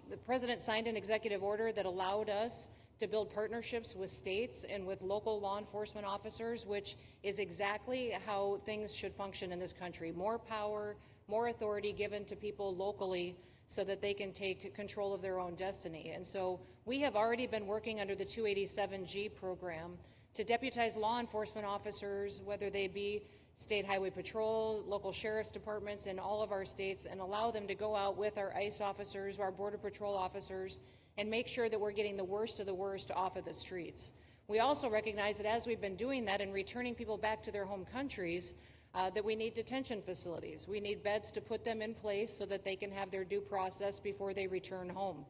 The President signed an executive order that allowed us to build partnerships with states and with local law enforcement officers, which is exactly how things should function in this country. More power, more authority given to people locally so that they can take control of their own destiny. And so we have already been working under the 287G program to deputize law enforcement officers, whether they be state highway patrol, local sheriff's departments in all of our states, and allow them to go out with our ICE officers, our border patrol officers, and make sure that we're getting the worst of the worst off of the streets. We also recognize that as we've been doing that and returning people back to their home countries, that we need detention facilities. We need beds to put them in place so that they can have their due process before they return home.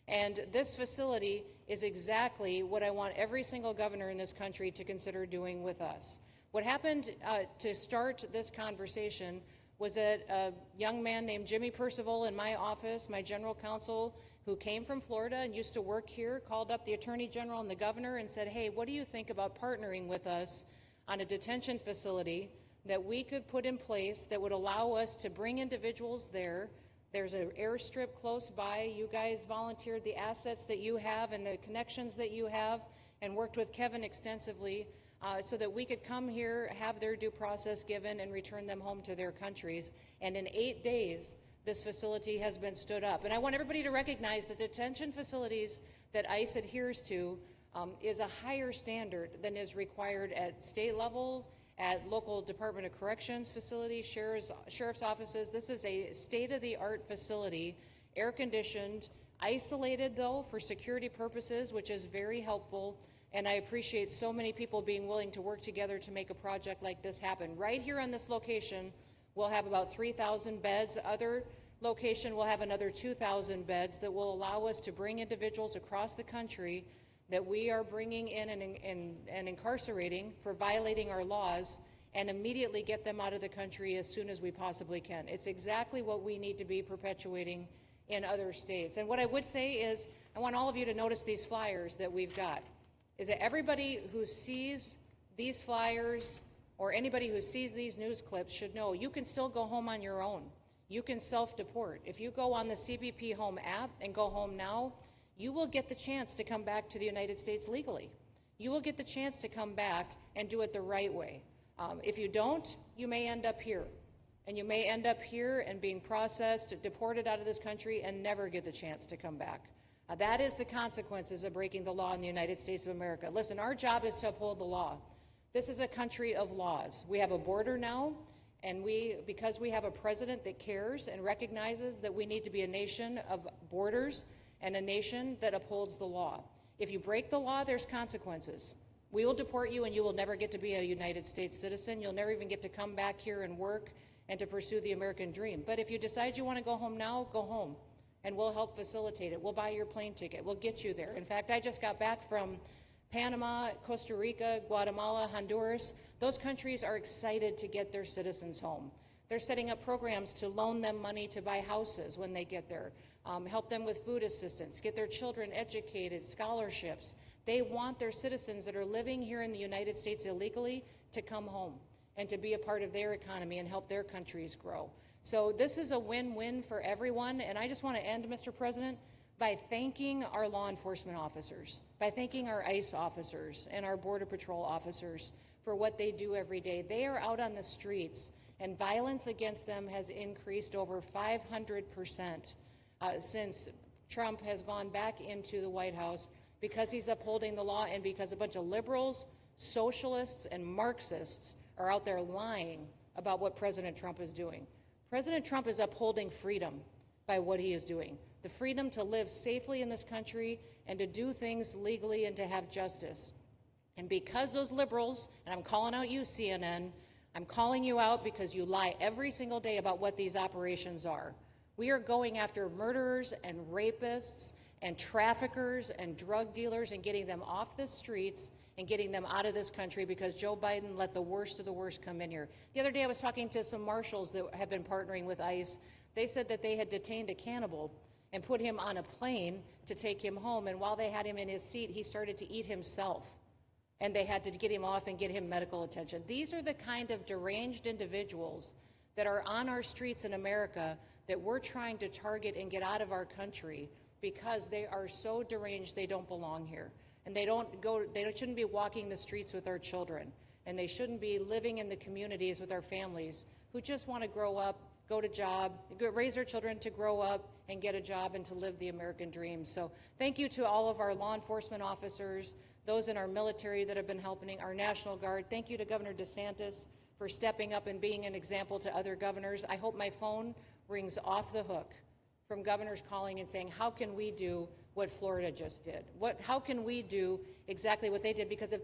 And this facility is exactly what I want every single governor in this country to consider doing with us. What happened to start this conversation was that a young man named Jimmy Percival in my office, my general counsel, who came from Florida and used to work here, called up the Attorney General and the governor and said, hey, what do you think about partnering with us on a detention facility that we could put in place that would allow us to bring individuals there? There's an airstrip close by. You guys volunteered the assets that you have and the connections that you have and worked with Kevin extensively so that we could come here, have their due process given, and return them home to their countries. And in 8 days, this facility has been stood up. And I want everybody to recognize that detention facilities that ICE adheres to is a higher standard than is required at state levels, at local Department of Corrections facilities, sheriff's offices. This is a state-of-the-art facility, air-conditioned, isolated though for security purposes, which is very helpful. And I appreciate so many people being willing to work together to make a project like this happen. Right here on this location, we'll have about 3,000 beds. Other location will have another 2,000 beds that will allow us to bring individuals across the country that we are bringing in and incarcerating for violating our laws, and immediately get them out of the country as soon as we possibly can. It's exactly what we need to be perpetuating in other states. And what I would say is, I want all of you to notice these flyers that we've got, is that everybody who sees these flyers or anybody who sees these news clips should know you can still go home on your own. You can self-deport. If you go on the CBP Home app and go home now, you will get the chance to come back to the United States legally. You will get the chance to come back and do it the right way. If you don't, you may end up here. And you may end up here and being processed, deported out of this country, and never get the chance to come back. That is the consequences of breaking the law in the United States of America. Listen, our job is to uphold the law. This is a country of laws. We have a border now, and because we have a president that cares and recognizes that we need to be a nation of borders and a nation that upholds the law. If you break the law, there's consequences. We will deport you, and you will never get to be a United States citizen. You'll never even get to come back here and work and to pursue the American dream. But if you decide you want to go home now, go home, and we'll help facilitate it. We'll buy your plane ticket. We'll get you there. In fact, I just got back from Panama, Costa Rica, Guatemala, Honduras. Those countries are excited to get their citizens home. They're setting up programs to loan them money to buy houses when they get there, help them with food assistance, get their children educated, scholarships. They want their citizens that are living here in the United States illegally to come home and to be a part of their economy and help their countries grow. So this is a win-win for everyone. And I just want to end, Mr. President, by thanking our law enforcement officers, by thanking our ICE officers and our Border Patrol officers for what they do every day. They are out on the streets, and violence against them has increased over 500% since Trump has gone back into the White House, because he's upholding the law and because a bunch of liberals, socialists, and Marxists are out there lying about what President Trump is doing. President Trump is upholding freedom by what he is doing. The freedom to live safely in this country and to do things legally and to have justice. And because those liberals, and I'm calling out you, CNN, I'm calling you out because you lie every single day about what these operations are. We are going after murderers and rapists and traffickers and drug dealers and getting them off the streets and getting them out of this country because Joe Biden let the worst of the worst come in here. The other day I was talking to some marshals that have been partnering with ICE. They said that they had detained a cannibal and put him on a plane to take him home, and while they had him in his seat, he started to eat himself. And they had to get him off and get him medical attention. These are the kind of deranged individuals that are on our streets in America that we're trying to target and get out of our country because they are so deranged they don't belong here. And they shouldn't be walking the streets with our children. And they shouldn't be living in the communities with our families who just want to grow up, go to job, raise their children to grow up and get a job and to live the American dream. So thank you to all of our law enforcement officers, those in our military that have been helping, our National Guard. Thank you to Governor DeSantis for stepping up and being an example to other governors. I hope my phone rings off the hook from governors calling and saying, how can we do what Florida just did? How can we do exactly what they did? Because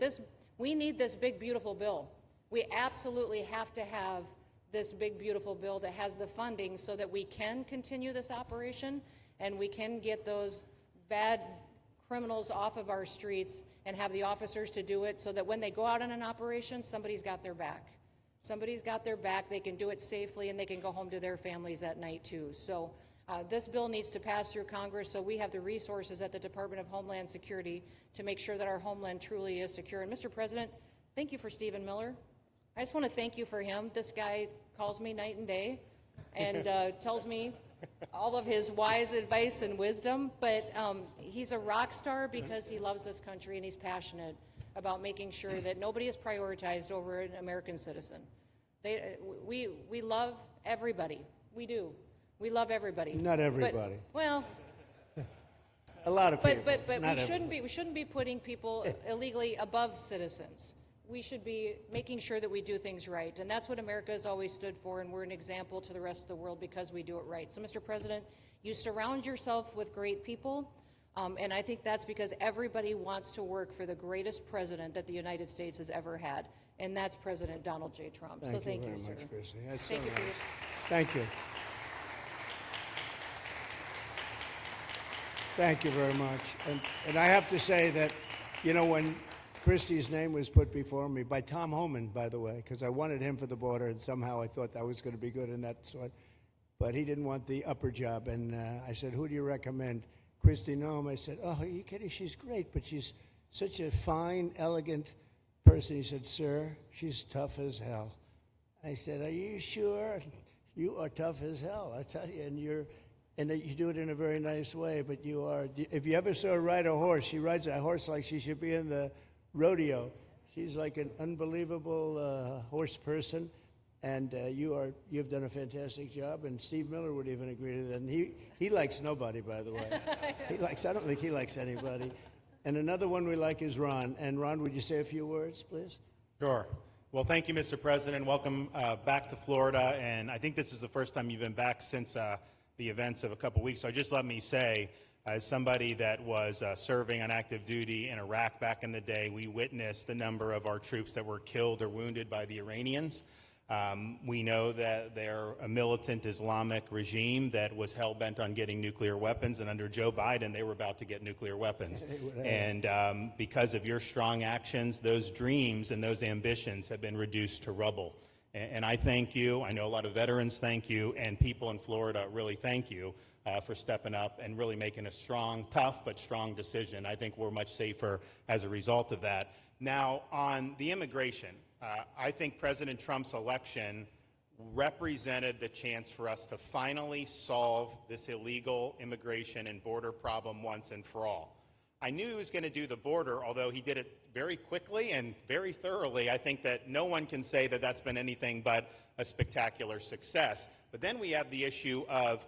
we need this big, beautiful bill. We absolutely have to have this big, beautiful bill that has the funding so that we can continue this operation and we can get those bad criminals off of our streets and have the officers to do it so that when they go out on an operation, somebody's got their back. Somebody's got their back, they can do it safely, and they can go home to their families at night too. So this bill needs to pass through Congress so we have the resources at the Department of Homeland Security to make sure that our homeland truly is secure. And Mr. President, thank you for Stephen Miller. I just want to thank you for him. This guy calls me night and day and tells me all of his wise advice and wisdom, but he's a rock star because he loves this country and he's passionate about making sure that nobody is prioritized over an American citizen. We love everybody. We do. We love everybody. Not everybody. But, well, A lot of people. But not we shouldn't be putting people illegally above citizens. We should be making sure that we do things right, and that's what America has always stood for, and we're an example to the rest of the world because we do it right. So, Mr. President, you surround yourself with great people, and I think that's because everybody wants to work for the greatest president that the United States has ever had, and that's President Donald J. Trump. Thank so thank you you, very sir. much, Christy. That's Thank so you for nice. your... Thank you. Thank you very much. And I have to say that, you know, when Christie's name was put before me by Tom Homan, by the way, because I wanted him for the border, and somehow I thought that was going to be good in that sort. But he didn't want the upper job, and I said, "Who do you recommend?" Christie Noem. I said, "Oh, are you kidding? She's great, but she's such a fine, elegant person." He said, "Sir, she's tough as hell." I said, "Are you sure? You are tough as hell, I tell you, and you do it in a very nice way, but you are, if you ever saw her ride a horse, she rides a horse like she should be in the rodeo. She's like an unbelievable horse person, and you've done a fantastic job, and Steve Miller would even agree to that. And he likes nobody, by the way. I don't think he likes anybody. And another one we like is Ron. And Ron, would you say a few words, please? Sure. Well, thank you, Mr. President. Welcome back to Florida. And I think this is the first time you've been back since the events of a couple weeks. So just let me say, as somebody that was serving on active duty in Iraq back in the day, we witnessed the number of our troops that were killed or wounded by the Iranians. We know that they're a militant Islamic regime that was hell-bent on getting nuclear weapons, and under Joe Biden, they were about to get nuclear weapons. And because of your strong actions, those dreams and those ambitions have been reduced to rubble. And I thank you. I know a lot of veterans thank you, and people in Florida really thank you for stepping up and really making a strong, tough, but strong decision. I think we're much safer as a result of that. Now, on the immigration, I think President Trump's election represented the chance for us to finally solve this illegal immigration and border problem once and for all. I knew he was going to do the border, although he did it very quickly and very thoroughly. I think that no one can say that that's been anything but a spectacular success. But then we have the issue of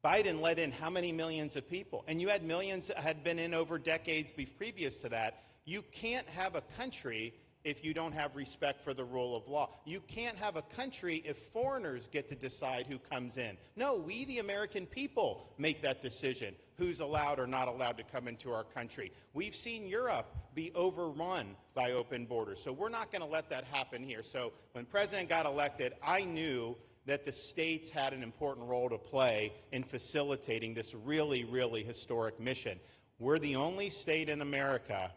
Biden let in how many millions of people? And you had millions that had been in over decades previous to that. You can't have a country if you don't have respect for the rule of law. You can't have a country if foreigners get to decide who comes in. No, we, the American people, make that decision, who's allowed or not allowed to come into our country. We've seen Europe be overrun by open borders, so we're not going to let that happen here. So when President got elected, I knew that the states had an important role to play in facilitating this really, really historic mission. We're the only state in America,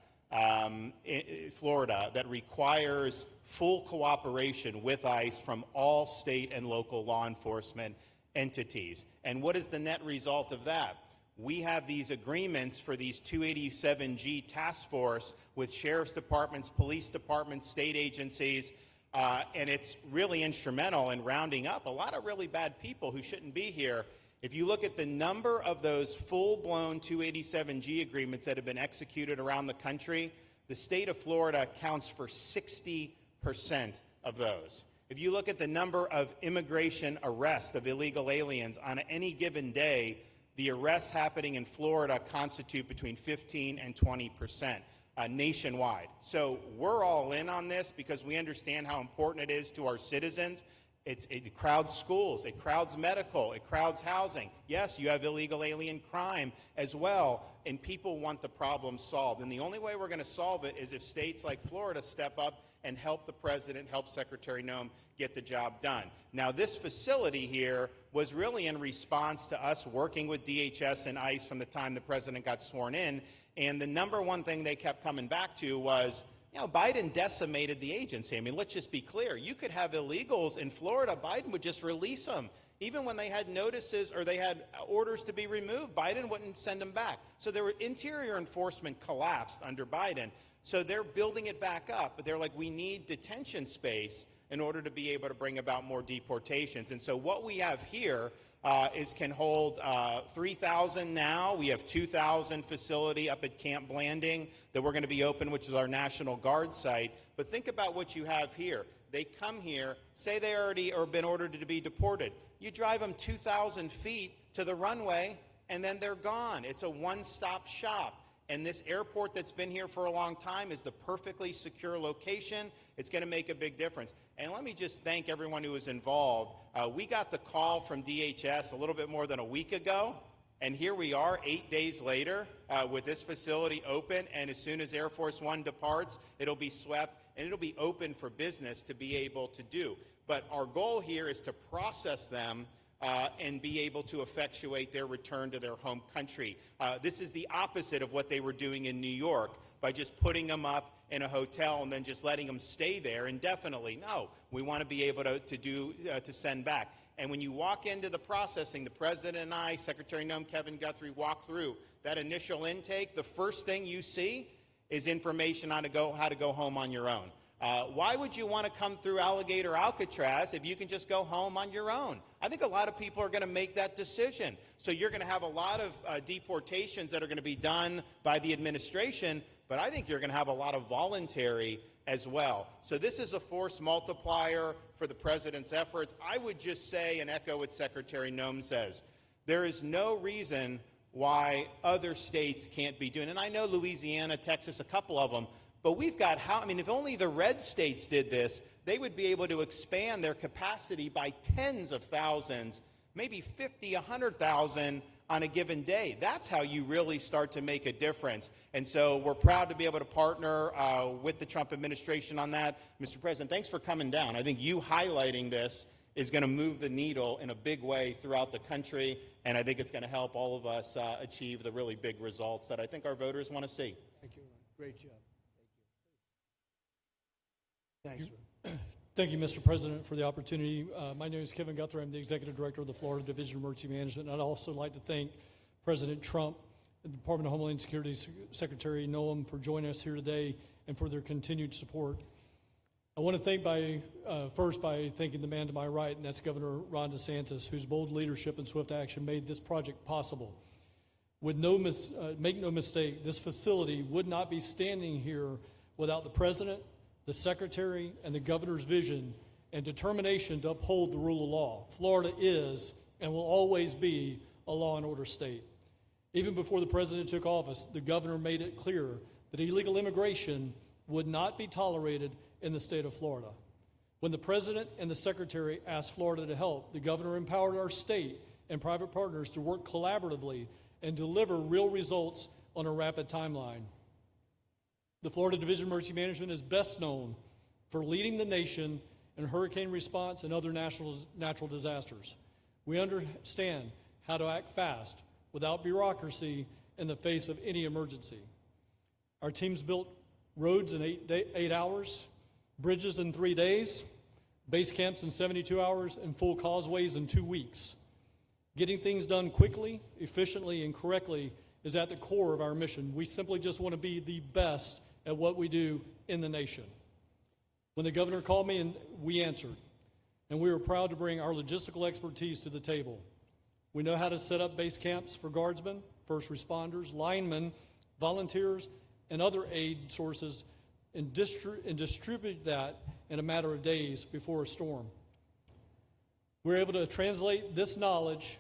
Florida, that requires full cooperation with ICE from all state and local law enforcement entities. And what is the net result of that? We have these agreements for these 287G task force with sheriff's departments, police departments, state agencies, and it's really instrumental in rounding up a lot of really bad people who shouldn't be here. If you look at the number of those full-blown 287G agreements that have been executed around the country, the state of Florida accounts for 60% of those. If you look at the number of immigration arrests of illegal aliens on any given day, the arrests happening in Florida constitute between 15 and 20%. Nationwide. So we're all in on this because we understand how important it is to our citizens. It crowds schools, it crowds medical, it crowds housing. Yes, you have illegal alien crime as well, and people want the problem solved. And the only way we're going to solve it is if states like Florida step up and help the president, help Secretary Noem get the job done. Now, this facility here was really in response to us working with DHS and ICE from the time the president got sworn in, and the number one thing they kept coming back to was, you know, Biden decimated the agency. I mean, let's just be clear. You could have illegals in Florida. Biden would just release them. Even when they had notices or they had orders to be removed, Biden wouldn't send them back. So their interior enforcement collapsed under Biden. So they're building it back up. But they're like, we need detention space in order to be able to bring about more deportations. And so what we have here can hold 3,000 now. We have 2,000 facility up at Camp Blanding that we're going to be open, which is our National Guard site. But think about what you have here. They come here, say they already or been ordered to be deported. You drive them 2,000 feet to the runway, and then they're gone. It's a one-stop shop. And this airport that's been here for a long time is the perfectly secure location. It's going to make a big difference. And let me just thank everyone who was involved. We got the call from DHS a little bit more than a week ago, and here we are 8 days later with this facility open, and as soon as Air Force One departs, it'll be swept, and it'll be open for business to be able to do. But our goal here is to process them and be able to effectuate their return to their home country. This is the opposite of what they were doing in New York by just putting them up in a hotel and then just letting them stay there indefinitely. No, we want to be able to send back. And when you walk into the processing, the President and I, Secretary Noem, Kevin Guthrie, walk through that initial intake, the first thing you see is information on how to go home on your own. Why would you want to come through Alligator Alcatraz if you can just go home on your own? I think a lot of people are going to make that decision. So you're going to have a lot of deportations that are going to be done by the administration, but I think you're going to have a lot of voluntary as well. So this is a force multiplier for the President's efforts. I would just say and echo what Secretary Noem says. There is no reason why other states can't be doing it. And I know Louisiana, Texas, a couple of them, but we've got if only the red states did this, they would be able to expand their capacity by tens of thousands, maybe 50, 100,000 on a given day. That's how you really start to make a difference. And so we're proud to be able to partner with the Trump administration on that. Mr. President, thanks for coming down. I think you highlighting this is going to move the needle in a big way throughout the country, and I think it's going to help all of us achieve the really big results that I think our voters want to see. Thank you, Ron. Great job. Thanks, Ron. Thank you, Mr. President, for the opportunity. My name is Kevin Guthrie. I'm the Executive Director of the Florida Division of Emergency Management. And I'd also like to thank President Trump and the Department of Homeland Security Secretary Noem for joining us here today and for their continued support. I want to thank first by thanking the man to my right, and that's Governor Ron DeSantis, whose bold leadership and swift action made this project possible. Make no mistake, this facility would not be standing here without the President, the Secretary, and the Governor's vision and determination to uphold the rule of law. Florida is and will always be a law and order state. Even before the President took office, the Governor made it clear that illegal immigration would not be tolerated in the state of Florida. When the President and the Secretary asked Florida to help, the Governor empowered our state and private partners to work collaboratively and deliver real results on a rapid timeline. The Florida Division of Emergency Management is best known for leading the nation in hurricane response and other natural disasters. We understand how to act fast without bureaucracy in the face of any emergency. Our teams built roads in 8 hours, bridges in 3 days, base camps in 72 hours, and full causeways in 2 weeks. Getting things done quickly, efficiently, and correctly is at the core of our mission. We simply just want to be the best at what we do in the nation. When the Governor called me, and we answered, and we were proud to bring our logistical expertise to the table. We know how to set up base camps for guardsmen, first responders, linemen, volunteers, and other aid sources, and distribute that in a matter of days before a storm. We're able to translate this knowledge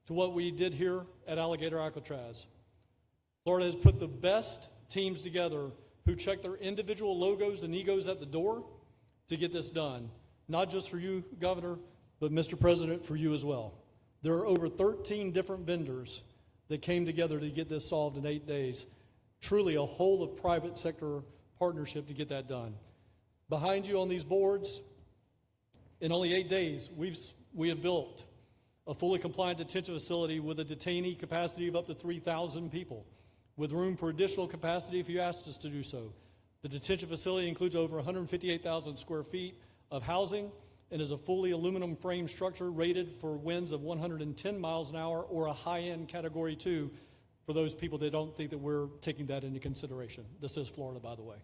to what we did here at Alligator Alcatraz. Florida has put the best teams together who check their individual logos and egos at the door to get this done. Not just for you, Governor, but Mr. President, for you as well. There are over 13 different vendors that came together to get this solved in 8 days. Truly a whole of private sector partnership to get that done. Behind you on these boards, in only 8 days, we have built a fully compliant detention facility with a detainee capacity of up to 3,000 people, with room for additional capacity if you asked us to do so. The detention facility includes over 158,000 square feet of housing and is a fully aluminum frame structure rated for winds of 110 miles an hour or a high-end Category 2 for those people that don't think that we're taking that into consideration. This is Florida, by the way.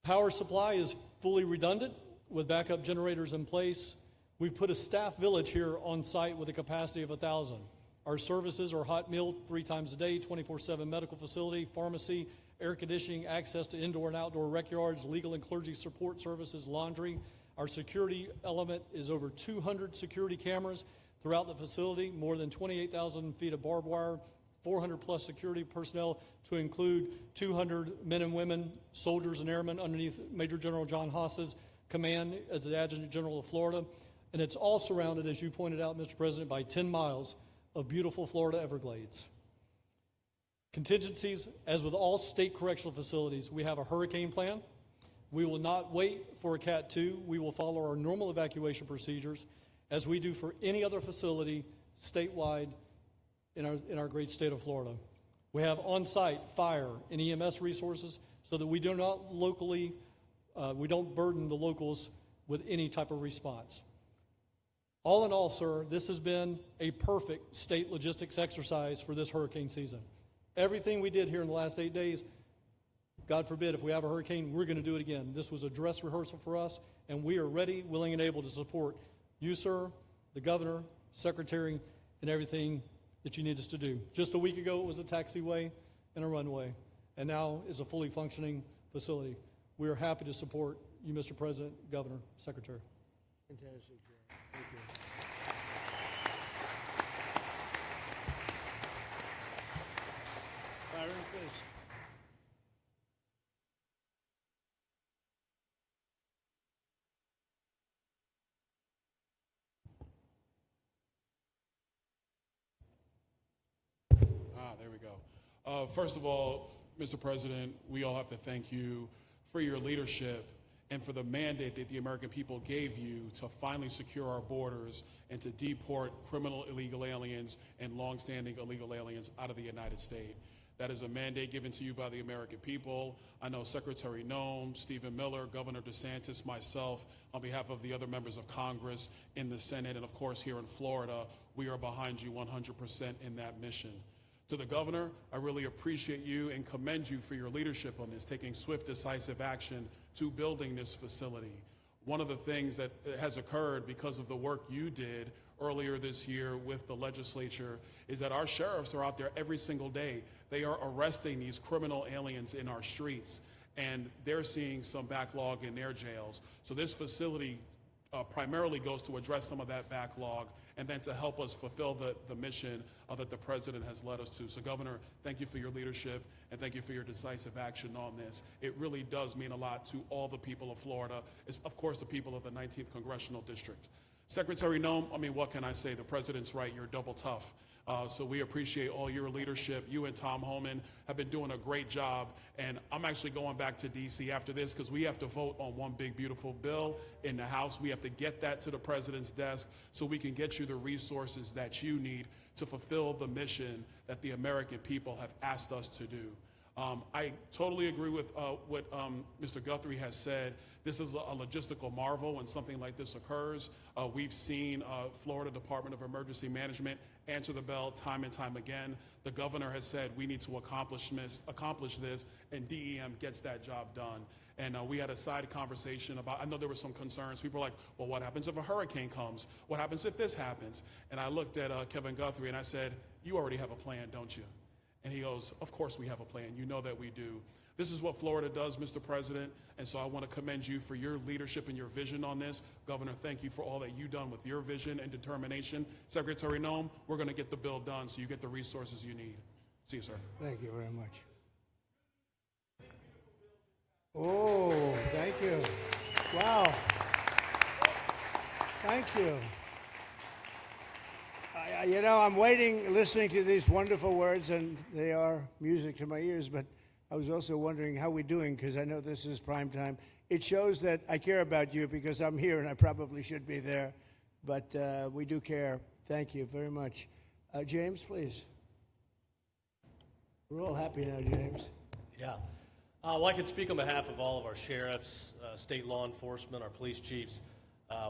Power supply is fully redundant with backup generators in place. We've put a staff village here on site with a capacity of 1,000. Our services are hot meal 3 times a day, 24/7 medical facility, pharmacy, air conditioning, access to indoor and outdoor rec yards, legal and clergy support services, laundry. Our security element is over 200 security cameras, throughout the facility, more than 28,000 feet of barbed wire, 400 plus security personnel to include 200 men and women, soldiers and airmen underneath Major General John Haas's command as the Adjutant General of Florida. And it's all surrounded, as you pointed out, Mr. President, by 10 miles of beautiful Florida Everglades. Contingencies, as with all state correctional facilities, we have a hurricane plan. We will not wait for a Cat 2. We will follow our normal evacuation procedures as we do for any other facility statewide in our great state of Florida. We have on-site fire and EMS resources so that we do not we don't burden the locals with any type of response. All in all, sir, this has been a perfect state logistics exercise for this hurricane season. Everything we did here in the last 8 days, God forbid, if we have a hurricane, we're going to do it again. This was a dress rehearsal for us, and we are ready, willing, and able to support you, sir, the governor, secretary, and everything that you need us to do. Just a week ago, it was a taxiway and a runway, and now is a fully functioning facility. We are happy to support you, Mr. President, Governor, Secretary. Fantastic, Joe. Thank you. Byron, please. There we go. First of all, Mr. President, we all have to thank you for your leadership and for the mandate that the American people gave you to finally secure our borders and to deport criminal illegal aliens and longstanding illegal aliens out of the United States. That is a mandate given to you by the American people. I know Secretary Noem, Stephen Miller, Governor DeSantis, myself, on behalf of the other members of Congress in the Senate, and of course here in Florida, we are behind you 100% in that mission. To the governor, I really appreciate you and commend you for your leadership on this, taking swift, decisive action to building this facility. One of the things that has occurred because of the work you did earlier this year with the legislature is that our sheriffs are out there every single day. They are arresting these criminal aliens in our streets, and they're seeing some backlog in their jails. So this facility primarily goes to address some of that backlog and then to help us fulfill the mission that the president has led us to. So Governor, thank you for your leadership and thank you for your decisive action on this. It really does mean a lot to all the people of Florida, of course the people of the 19th Congressional District. Secretary Noem, I mean, what can I say? The president's right, you're double tough. So we appreciate all your leadership. You and Tom Homan have been doing a great job. And I'm actually going back to D.C. after this because we have to vote on one big, beautiful bill in the House. We have to get that to the president's desk so we can get you the resources that you need to fulfill the mission that the American people have asked us to do. I totally agree with what Mr. Guthrie has said. This is a logistical marvel when something like this occurs. We've seen Florida Department of Emergency Management answer the bell time and time again. The governor has said we need to accomplish this, and DEM gets that job done. And we had a side conversation about, I know there were some concerns. People were like, well, what happens if a hurricane comes? What happens if this happens? And I looked at Kevin Guthrie and I said, you already have a plan, don't you? And he goes, of course we have a plan. You know that we do. This is what Florida does, Mr. President, and so I want to commend you for your leadership and your vision on this. Governor, thank you for all that you've done with your vision and determination. Secretary Noem, we're going to get the bill done so you get the resources you need. See you, sir. Thank you very much. Oh, thank you. Wow. Thank you. You know, I'm waiting, listening to these wonderful words, and they are music to my ears, but I was also wondering how we're doing, because I know this is prime time. It shows that I care about you because I'm here and I probably should be there, but we do care. Thank you very much. James, please. We're all happy now, James. Yeah. Well, I can speak on behalf of all of our sheriffs, state law enforcement, our police chiefs.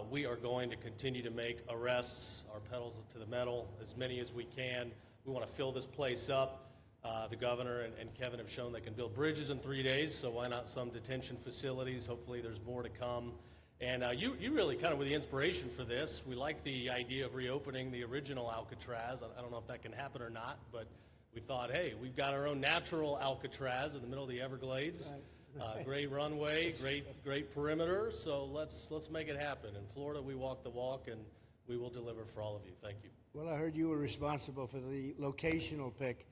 We are going to continue to make arrests, our pedals to the metal, as many as we can. We want to fill this place up. The governor and Kevin have shown they can build bridges in 3 days, so why not some detention facilities? Hopefully there's more to come. And you really kind of were the inspiration for this. We like the idea of reopening the original Alcatraz. I don't know if that can happen or not, but we thought, hey, we've got our own natural Alcatraz in the middle of the Everglades. Right. Great runway, great perimeter, so let's make it happen. In Florida, we walk the walk, and we will deliver for all of you. Thank you. Well, I heard you were responsible for the locational pick,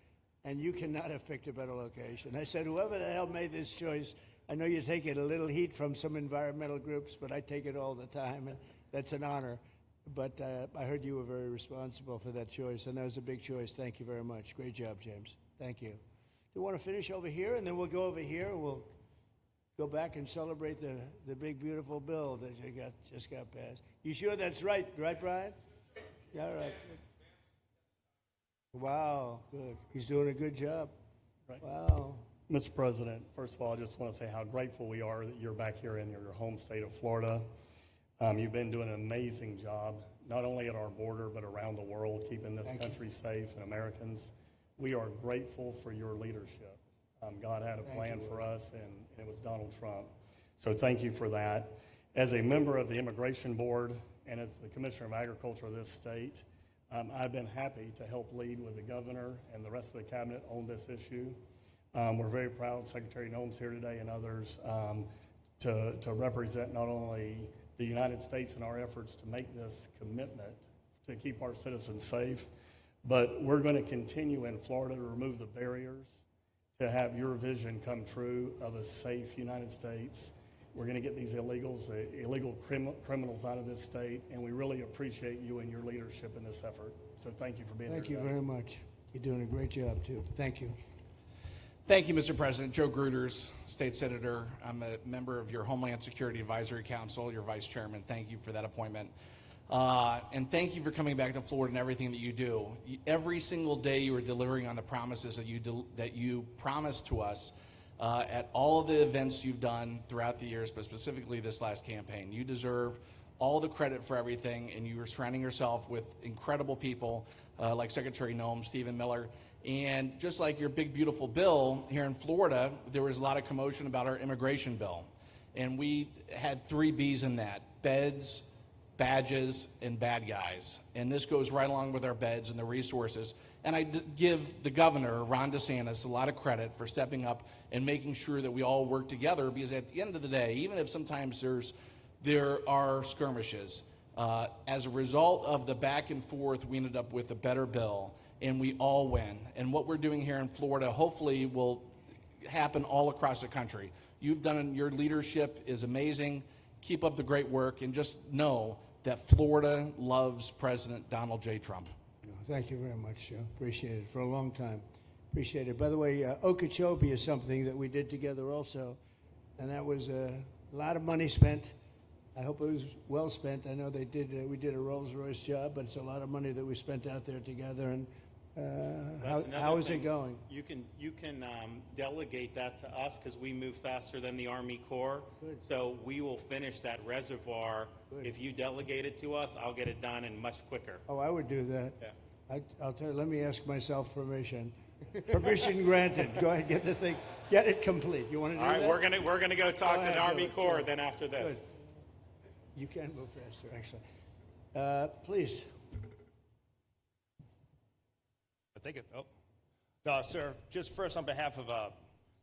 and you cannot have picked a better location. I said, whoever the hell made this choice, I know you take it a little heat from some environmental groups, but I take it all the time, and that's an honor. But I heard you were very responsible for that choice, and that was a big choice. Thank you very much. Great job, James. Thank you. You want to finish over here, and then we'll go over here, and we'll go back and celebrate the big, beautiful bill that you just got passed. You sure that's right, Brian? Yeah, all right. Wow, good. He's doing a good job. Right. Wow. Mr. President, first of all, I just want to say how grateful we are that you're back here in your home state of Florida. You've been doing an amazing job, not only at our border, but around the world, keeping this country safe and Americans. We are grateful for your leadership. God had a plan for us, and it was Donald Trump. So thank you for that. As a member of the Immigration Board and as the Commissioner of Agriculture of this state, I've been happy to help lead with the governor and the rest of the cabinet on this issue. We're very proud, Secretary Noem's here today and others, to represent not only the United States in our efforts to make this commitment to keep our citizens safe, but we're going to continue in Florida to remove the barriers to have your vision come true of a safe United States. We're going to get these illegal criminals out of this state, and we really appreciate you and your leadership in this effort. So thank you for being here today. Thank you very much. You're doing a great job, too. Thank you. Thank you, Mr. President. Joe Gruters, State Senator. I'm a member of your Homeland Security Advisory Council, your Vice Chairman. Thank you for that appointment. And thank you for coming back to Florida and everything that you do. Every single day you are delivering on the promises that you promised to us at all of the events you've done throughout the years, but specifically this last campaign. You deserve all the credit for everything, and you are surrounding yourself with incredible people like Secretary Noem, Stephen Miller. And just like your big, beautiful bill here in Florida, there was a lot of commotion about our immigration bill. And we had 3 B's in that: beds, badges, and bad guys. And this goes right along with our beds and the resources. And I give the governor, Ron DeSantis, a lot of credit for stepping up and making sure that we all work together, because at the end of the day, even if sometimes there are skirmishes, as a result of the back and forth, we ended up with a better bill, and we all win. And what we're doing here in Florida hopefully will happen all across the country. Your leadership is amazing. Keep up the great work, and just know that Florida loves President Donald J. Trump. Thank you very much, Joe. Appreciate it for a long time. Appreciate it. By the way, Okeechobee is something that we did together also, and that was a lot of money spent. I hope it was well spent. I know we did a Rolls-Royce job, but it's a lot of money that we spent out there together. And how is it going? You can delegate that to us, because we move faster than the Army Corps. Good. So we will finish that reservoir. Good. If you delegate it to us, I'll get it done and much quicker. Oh, I would do that. Yeah. I'll tell you, let me ask myself permission. Permission granted. Go ahead, get the thing, get it complete. You want to do that? All right, we're gonna go talk to the Army Corps Good. then after this. Good. You can move faster, actually. Please. Thank you. Sir, just first on behalf of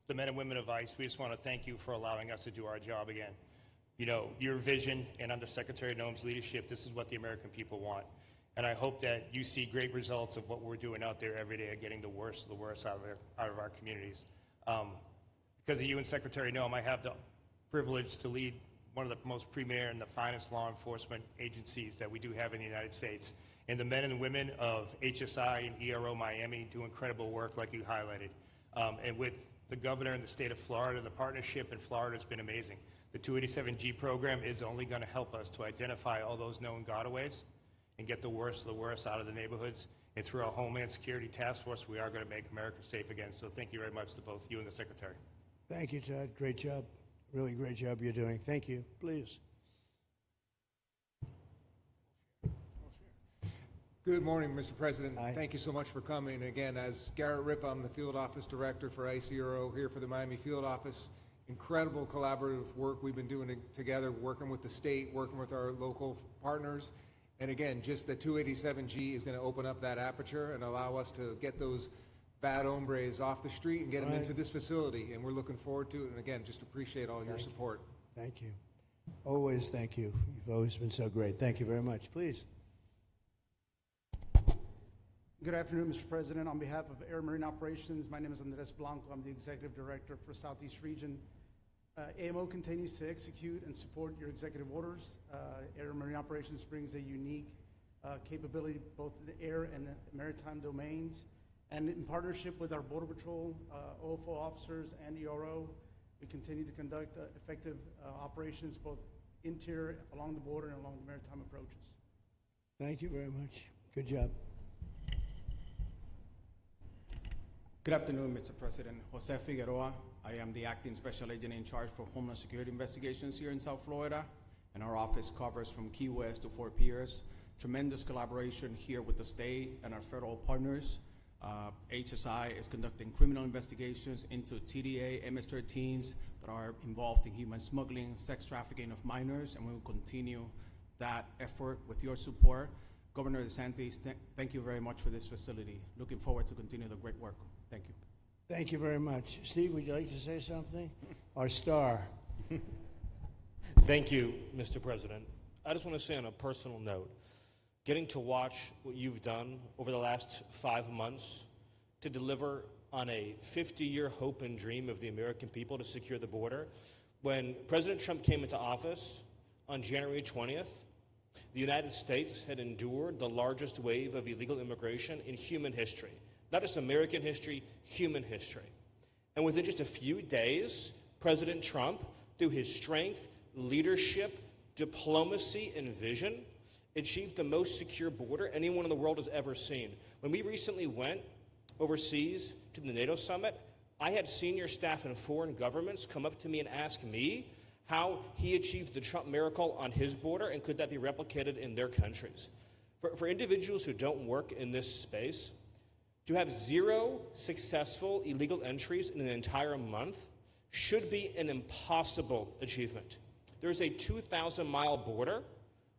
the men and women of ICE, we just want to thank you for allowing us to do our job again. You know, your vision and under Secretary Noem's leadership, this is what the American people want. And I hope that you see great results of what we're doing out there every day, getting the worst of the worst out of our communities. Because of you and Secretary Noem, I have the privilege to lead one of the most premier and the finest law enforcement agencies that we do have in the United States. And the men and women of HSI and ERO Miami do incredible work, like you highlighted. And with the governor and the state of Florida, the partnership in Florida has been amazing. The 287G program is only going to help us to identify all those known gotaways and get the worst of the worst out of the neighborhoods. And through our Homeland Security Task Force, we are going to make America safe again. So thank you very much to both you and the Secretary. Thank you, Todd. Great job. Really great job you're doing. Thank you. Please. Good morning, Mr. President. Hi. Thank you so much for coming. Again, as Garrett Ripp, I'm the Field Office Director for ICERO here for the Miami Field Office. Incredible collaborative work we've been doing together, working with the state, working with our local partners. And again, just the 287G is going to open up that aperture and allow us to get those bad hombres off the street and get them into this facility. And we're looking forward to it. And again, just appreciate all your support. Thank you. Always thank you. You've always been so great. Thank you very much. Please. Good afternoon, Mr. President. On behalf of Air Marine Operations, my name is Andres Blanco. I'm the Executive Director for Southeast Region. AMO continues to execute and support your executive orders. Air Marine Operations brings a unique capability both in the air and the maritime domains. And in partnership with our Border Patrol, OFO officers, and ERO, we continue to conduct effective operations both interior, along the border, and along the maritime approaches. Thank you very much. Good job. Good afternoon, Mr. President. Jose Figueroa. I am the Acting Special Agent in charge for Homeland Security Investigations here in South Florida, and our office covers from Key West to Fort Pierce. Tremendous collaboration here with the state and our federal partners. HSI is conducting criminal investigations into TDA, MS-13s that are involved in human smuggling, sex trafficking of minors, and we will continue that effort with your support. Governor DeSantis, thank you very much for this facility. Looking forward to continue the great work. Thank you. Thank you very much. Steve, would you like to say something? Our star. Thank you, Mr. President. I just want to say on a personal note, getting to watch what you've done over the last 5 months to deliver on a 50-year hope and dream of the American people to secure the border. When President Trump came into office on January 20th, the United States had endured the largest wave of illegal immigration in human history. Not just American history, human history. And within just a few days, President Trump, through his strength, leadership, diplomacy, and vision, achieved the most secure border anyone in the world has ever seen. When we recently went overseas to the NATO summit, I had senior staff in foreign governments come up to me and ask me how he achieved the Trump miracle on his border and could that be replicated in their countries. For individuals who don't work in this space, to have 0 successful illegal entries in an entire month should be an impossible achievement. There's a 2,000-mile border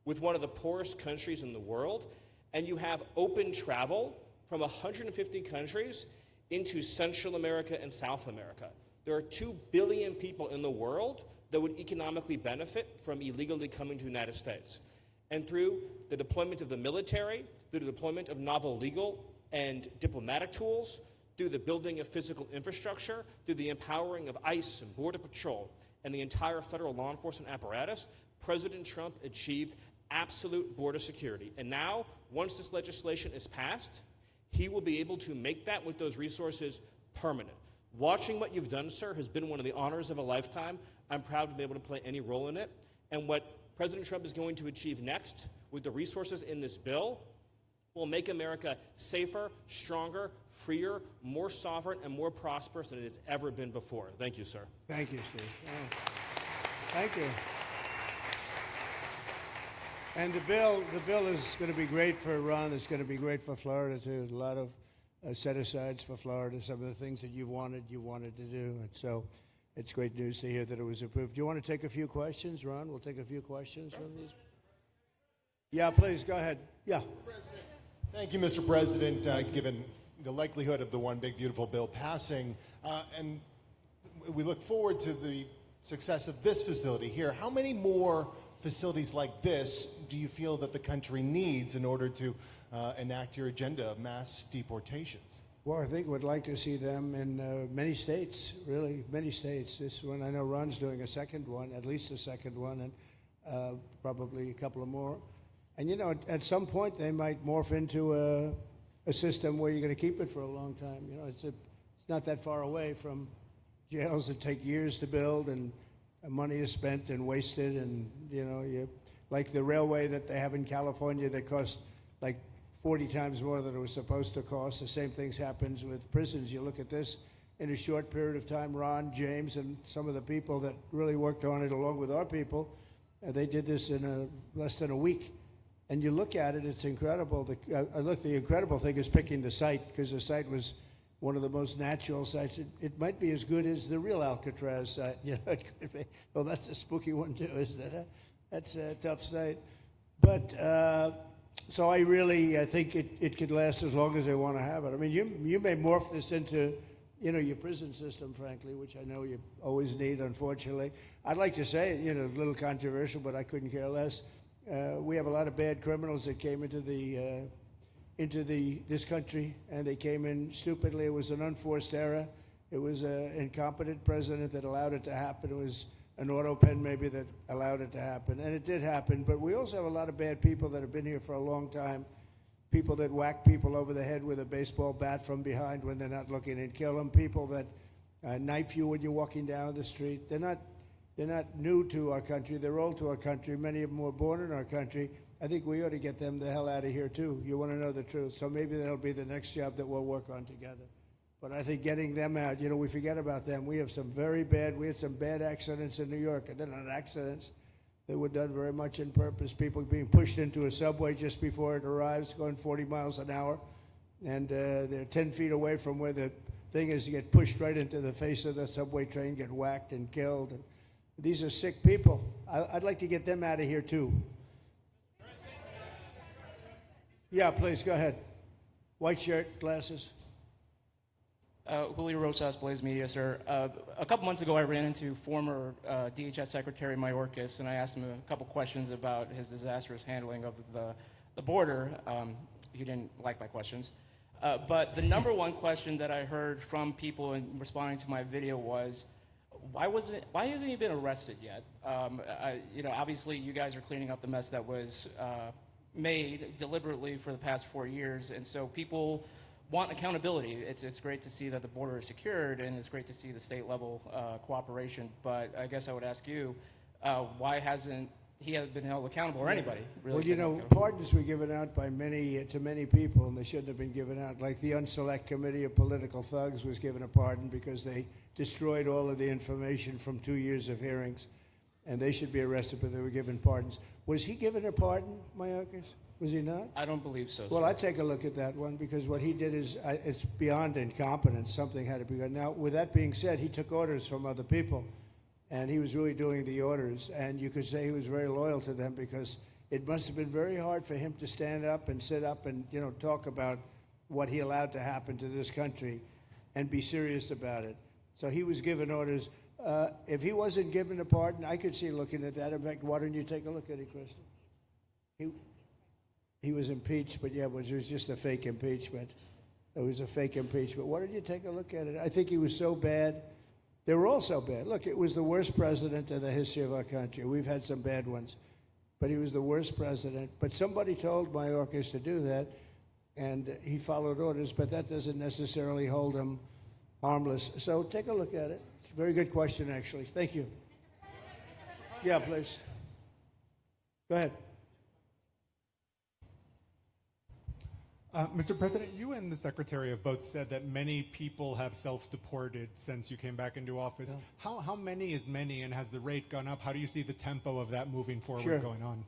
with one of the poorest countries in the world, and you have open travel from 150 countries into Central America and South America. There are 2 billion people in the world that would economically benefit from illegally coming to the United States. And through the deployment of the military, through the deployment of novel legal and diplomatic tools, through the building of physical infrastructure, through the empowering of ICE and Border Patrol and the entire federal law enforcement apparatus, President Trump achieved absolute border security. And now, once this legislation is passed, he will be able to make that with those resources permanent. Watching what you've done, sir, has been one of the honors of a lifetime. I'm proud to be able to play any role in it. And what President Trump is going to achieve next with the resources in this bill will make America safer, stronger, freer, more sovereign, and more prosperous than it has ever been before. Thank you, sir. Thank you, Steve. Oh. Thank you. And the bill is going to be great for Ron. It's going to be great for Florida, too. A lot of set-asides for Florida, some of the things that you wanted to do. And so it's great news to hear that it was approved. Do you want to take a few questions, Ron? We'll take a few questions from these. Yeah, please, go ahead. Yeah. Thank you, Mr. President. Given the likelihood of the One Big Beautiful Bill passing, and we look forward to the success of this facility here, how many more facilities like this do you feel that the country needs in order to enact your agenda of mass deportations? Well, I think we'd like to see them in many states, really, many states. This one, I know Ron's doing a second one, at least a second one, and probably a couple of more. And, you know, at some point, they might morph into a system where you're going to keep it for a long time. You know, it's not that far away from jails that take years to build, and money is spent and wasted. And, you know, like the railway that they have in California that costs like 40 times more than it was supposed to cost. The same things happens with prisons. You look at this in a short period of time. Ron, James, and some of the people that really worked on it along with our people, they did this in less than a week. And you look at it, it's incredible. The incredible thing is picking the site, because the site was one of the most natural sites. It might be as good as the real Alcatraz site. You know, it could be. Well, that's a spooky one too, isn't it? Huh? That's a tough site. But so I really think it could last as long as they want to have it. I mean, you may morph this into, you know, your prison system, frankly, which I know you always need, unfortunately. I'd like to say, you know, a little controversial, but I couldn't care less. We have a lot of bad criminals that came into the into this country, and they came in stupidly. It was an unforced error. It was an incompetent president that allowed it to happen. It was an auto pen maybe that allowed it to happen, and it did happen. But we also have a lot of bad people that have been here for a long time, people that whack people over the head with a baseball bat from behind when they're not looking and kill them, people that knife you when you're walking down the street. They're not new to our country. They're old to our country. Many of them were born in our country. I think we ought to get them the hell out of here, too. You want to know the truth. So maybe that'll be the next job that we'll work on together. But I think getting them out, we forget about them. We had some bad accidents in New York. And they're not accidents. They were done very much on purpose. People being pushed into a subway just before it arrives, going 40 miles an hour. And they're 10 feet away from where the thing is, to get pushed right into the face of the subway train, get whacked and killed. And these are sick people. I'd like to get them out of here, too. Yeah, please, go ahead. White shirt, glasses. Julio Rosas, Blaze Media, sir. A couple months ago, I ran into former DHS Secretary Mayorkas, and I asked him a couple questions about his disastrous handling of the border. He didn't like my questions. But the number one question that I heard from people in responding to my video was, why hasn't he been arrested yet? Obviously, you guys are cleaning up the mess that was made deliberately for the past 4 years, and so people want accountability. It's great to see that the border is secured, and it's great to see the state level cooperation. But I guess I would ask you, why hasn't he been held accountable, or anybody really? Well, pardons were given out by to many people, and they shouldn't have been given out. Like the Unselect Committee of Political Thugs was given a pardon because they destroyed all of the information from 2 years of hearings, and they should be arrested, but they were given pardons. Was he given a pardon, Mayorkas? Was he not? I don't believe so. Well, I'd take a look at that one, because what he did is it's beyond incompetence. Something had to be done. Now, with that being said, he took orders from other people, and he was really doing the orders. And you could say he was very loyal to them, because it must have been very hard for him to stand up and sit up and talk about what he allowed to happen to this country and be serious about it. So he was given orders. If he wasn't given a pardon, I could see looking at that. In fact, why don't you take a look at it, Kristen? He was impeached, but yeah, it was just a fake impeachment. It was a fake impeachment. Why don't you take a look at it? I think he was so bad. They were all so bad. Look, it was the worst president in the history of our country. We've had some bad ones, but he was the worst president. But somebody told Mayorkas to do that, and he followed orders, but that doesn't necessarily hold him harmless. So take a look at it. It's a very good question, actually. Thank you. Yeah, please. Go ahead. Mr. President, you and the Secretary have both said that many people have self-deported since you came back into office. Yeah. How many is many, and has the rate gone up? How do you see the tempo of that moving forward going on?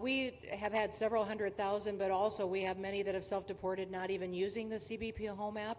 We have had several 100,000, but also we have many that have self-deported not even using the CBP Home app.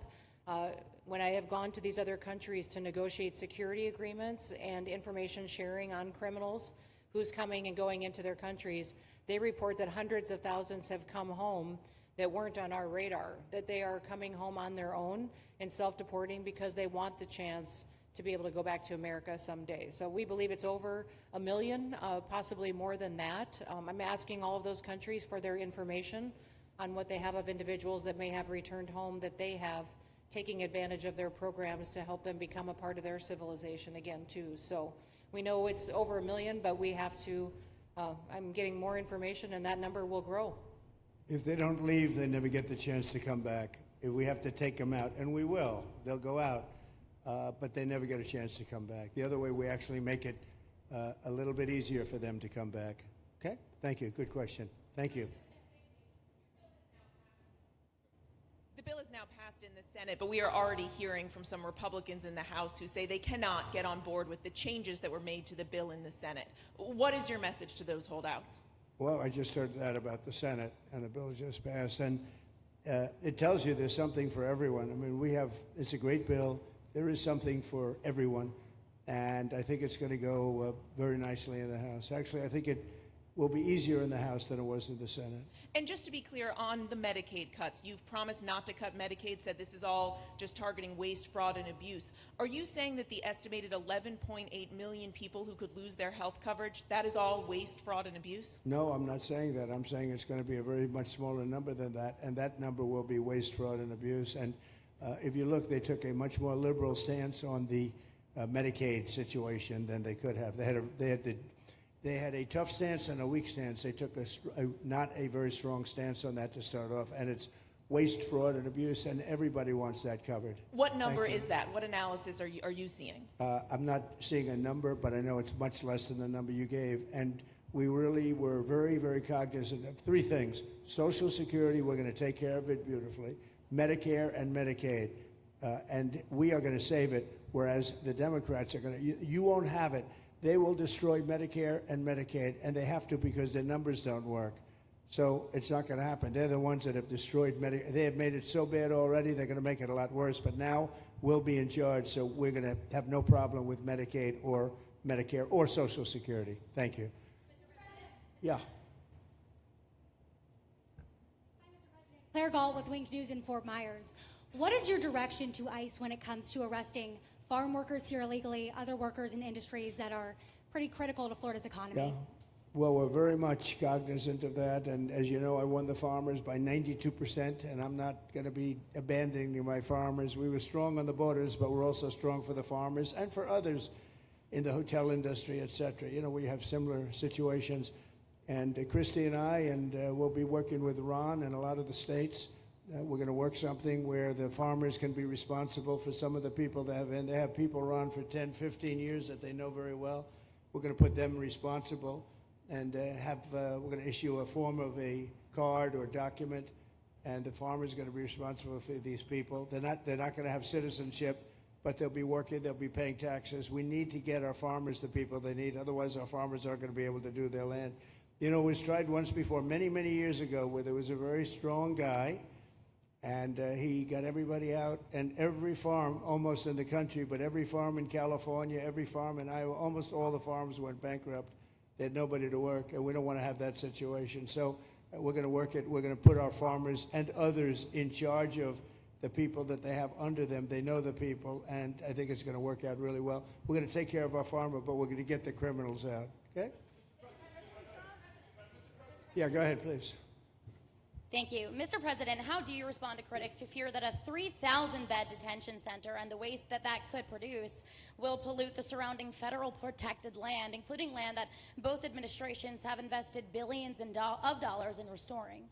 When I have gone to these other countries to negotiate security agreements and information sharing on criminals, who's coming and going into their countries, they report that hundreds of thousands have come home that weren't on our radar, that they are coming home on their own and self-deporting because they want the chance to be able to go back to America someday. So we believe it's over 1 million, possibly more than that. I'm asking all of those countries for their information on what they have of individuals that may have returned home, that they have taking advantage of their programs to help them become a part of their civilization again, too. So we know it's over 1 million, but we have to, I'm getting more information, and that number will grow. If they don't leave, they never get the chance to come back. If we have to take them out, and we will, they'll go out, but they never get a chance to come back. The other way, we actually make it a little bit easier for them to come back. Okay? Thank you. Good question. Thank you. The bill is now passed in the Senate, but we are already hearing from some Republicans in the House who say they cannot get on board with the changes that were made to the bill in the Senate. What is your message to those holdouts? Well, I just heard that about the Senate, and the bill just passed, and it tells you there's something for everyone. I mean, it's a great bill. There is something for everyone, and I think it's going to go very nicely in the House. Actually, I think will be easier in the House than it was in the Senate. And just to be clear, on the Medicaid cuts, you've promised not to cut Medicaid, said this is all just targeting waste, fraud, and abuse. Are you saying that the estimated 11.8 million people who could lose their health coverage, that is all waste, fraud, and abuse? No, I'm not saying that. I'm saying it's going to be a very much smaller number than that, and that number will be waste, fraud, and abuse. And if you look, they took a much more liberal stance on the Medicaid situation than they could have. They had a tough stance and a weak stance. They took not a very strong stance on that to start off, and it's waste, fraud, and abuse, and everybody wants that covered. What number is that? What analysis are you seeing? I'm not seeing a number, but I know it's much less than the number you gave, and we really were very, very cognizant of three things. Social Security, we're going to take care of it beautifully. Medicare and Medicaid, and we are going to save it, whereas the Democrats are going to, you won't have it. They will destroy Medicare and Medicaid, and they have to because their numbers don't work. So it's not going to happen. They're the ones that have destroyed Medicare. They have made it so bad already, they're going to make it a lot worse. But now we'll be in charge, so we're going to have no problem with Medicaid or Medicare or Social Security. Thank you. Yeah. Claire Gall with Wink News in Fort Myers. What is your direction to ICE when it comes to arresting farm workers here illegally, other workers in industries that are pretty critical to Florida's economy? Yeah. Well, we're very much cognizant of that, and as you know, I won the farmers by 92%, and I'm not going to be abandoning my farmers. We were strong on the borders, but we're also strong for the farmers and for others in the hotel industry, et cetera. You know, we have similar situations, and Christy and I, and we'll be working with Ron and a lot of the states. We're going to work something where the farmers can be responsible for some of the people that have, and they have people run for 10, 15 years that they know very well. We're going to put them responsible, and we're going to issue a form of a card or document, and the farmer's going to be responsible for these people. They're not going to have citizenship, but they'll be working, they'll be paying taxes. We need to get our farmers the people they need, otherwise our farmers aren't going to be able to do their land. You know, it was tried once before, many, many years ago, where there was a very strong guy, and he got everybody out, and every farm almost in the country, but every farm in California, every farm in Iowa, almost all the farms went bankrupt. They had nobody to work, and we don't want to have that situation. So we're going to work it. We're going to put our farmers and others in charge of the people that they have under them. They know the people, and I think it's going to work out really well. We're going to take care of our farmer, but we're going to get the criminals out, okay? Yeah, go ahead, please. Thank you. Mr. President, how do you respond to critics who fear that a 3,000-bed detention center and the waste that could produce will pollute the surrounding federal protected land, including land that both administrations have invested billions of dollars in restoring?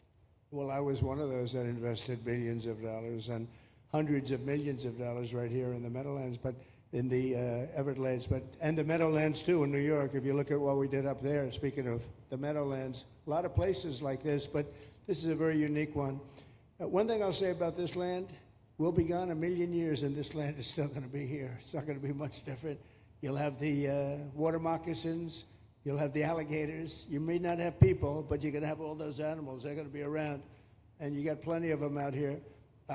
Well, I was one of those that invested billions of dollars and hundreds of millions of dollars right here in the Meadowlands, but in the Everglades, and the Meadowlands too in New York. If you look at what we did up there, speaking of the Meadowlands, a lot of places like this, but this is a very unique one. One thing I'll say about this land, we'll be gone a million years and this land is still going to be here. It's not going to be much different. You'll have the water moccasins, you'll have the alligators. You may not have people, but you're going to have all those animals. They're going to be around, and you got plenty of them out here.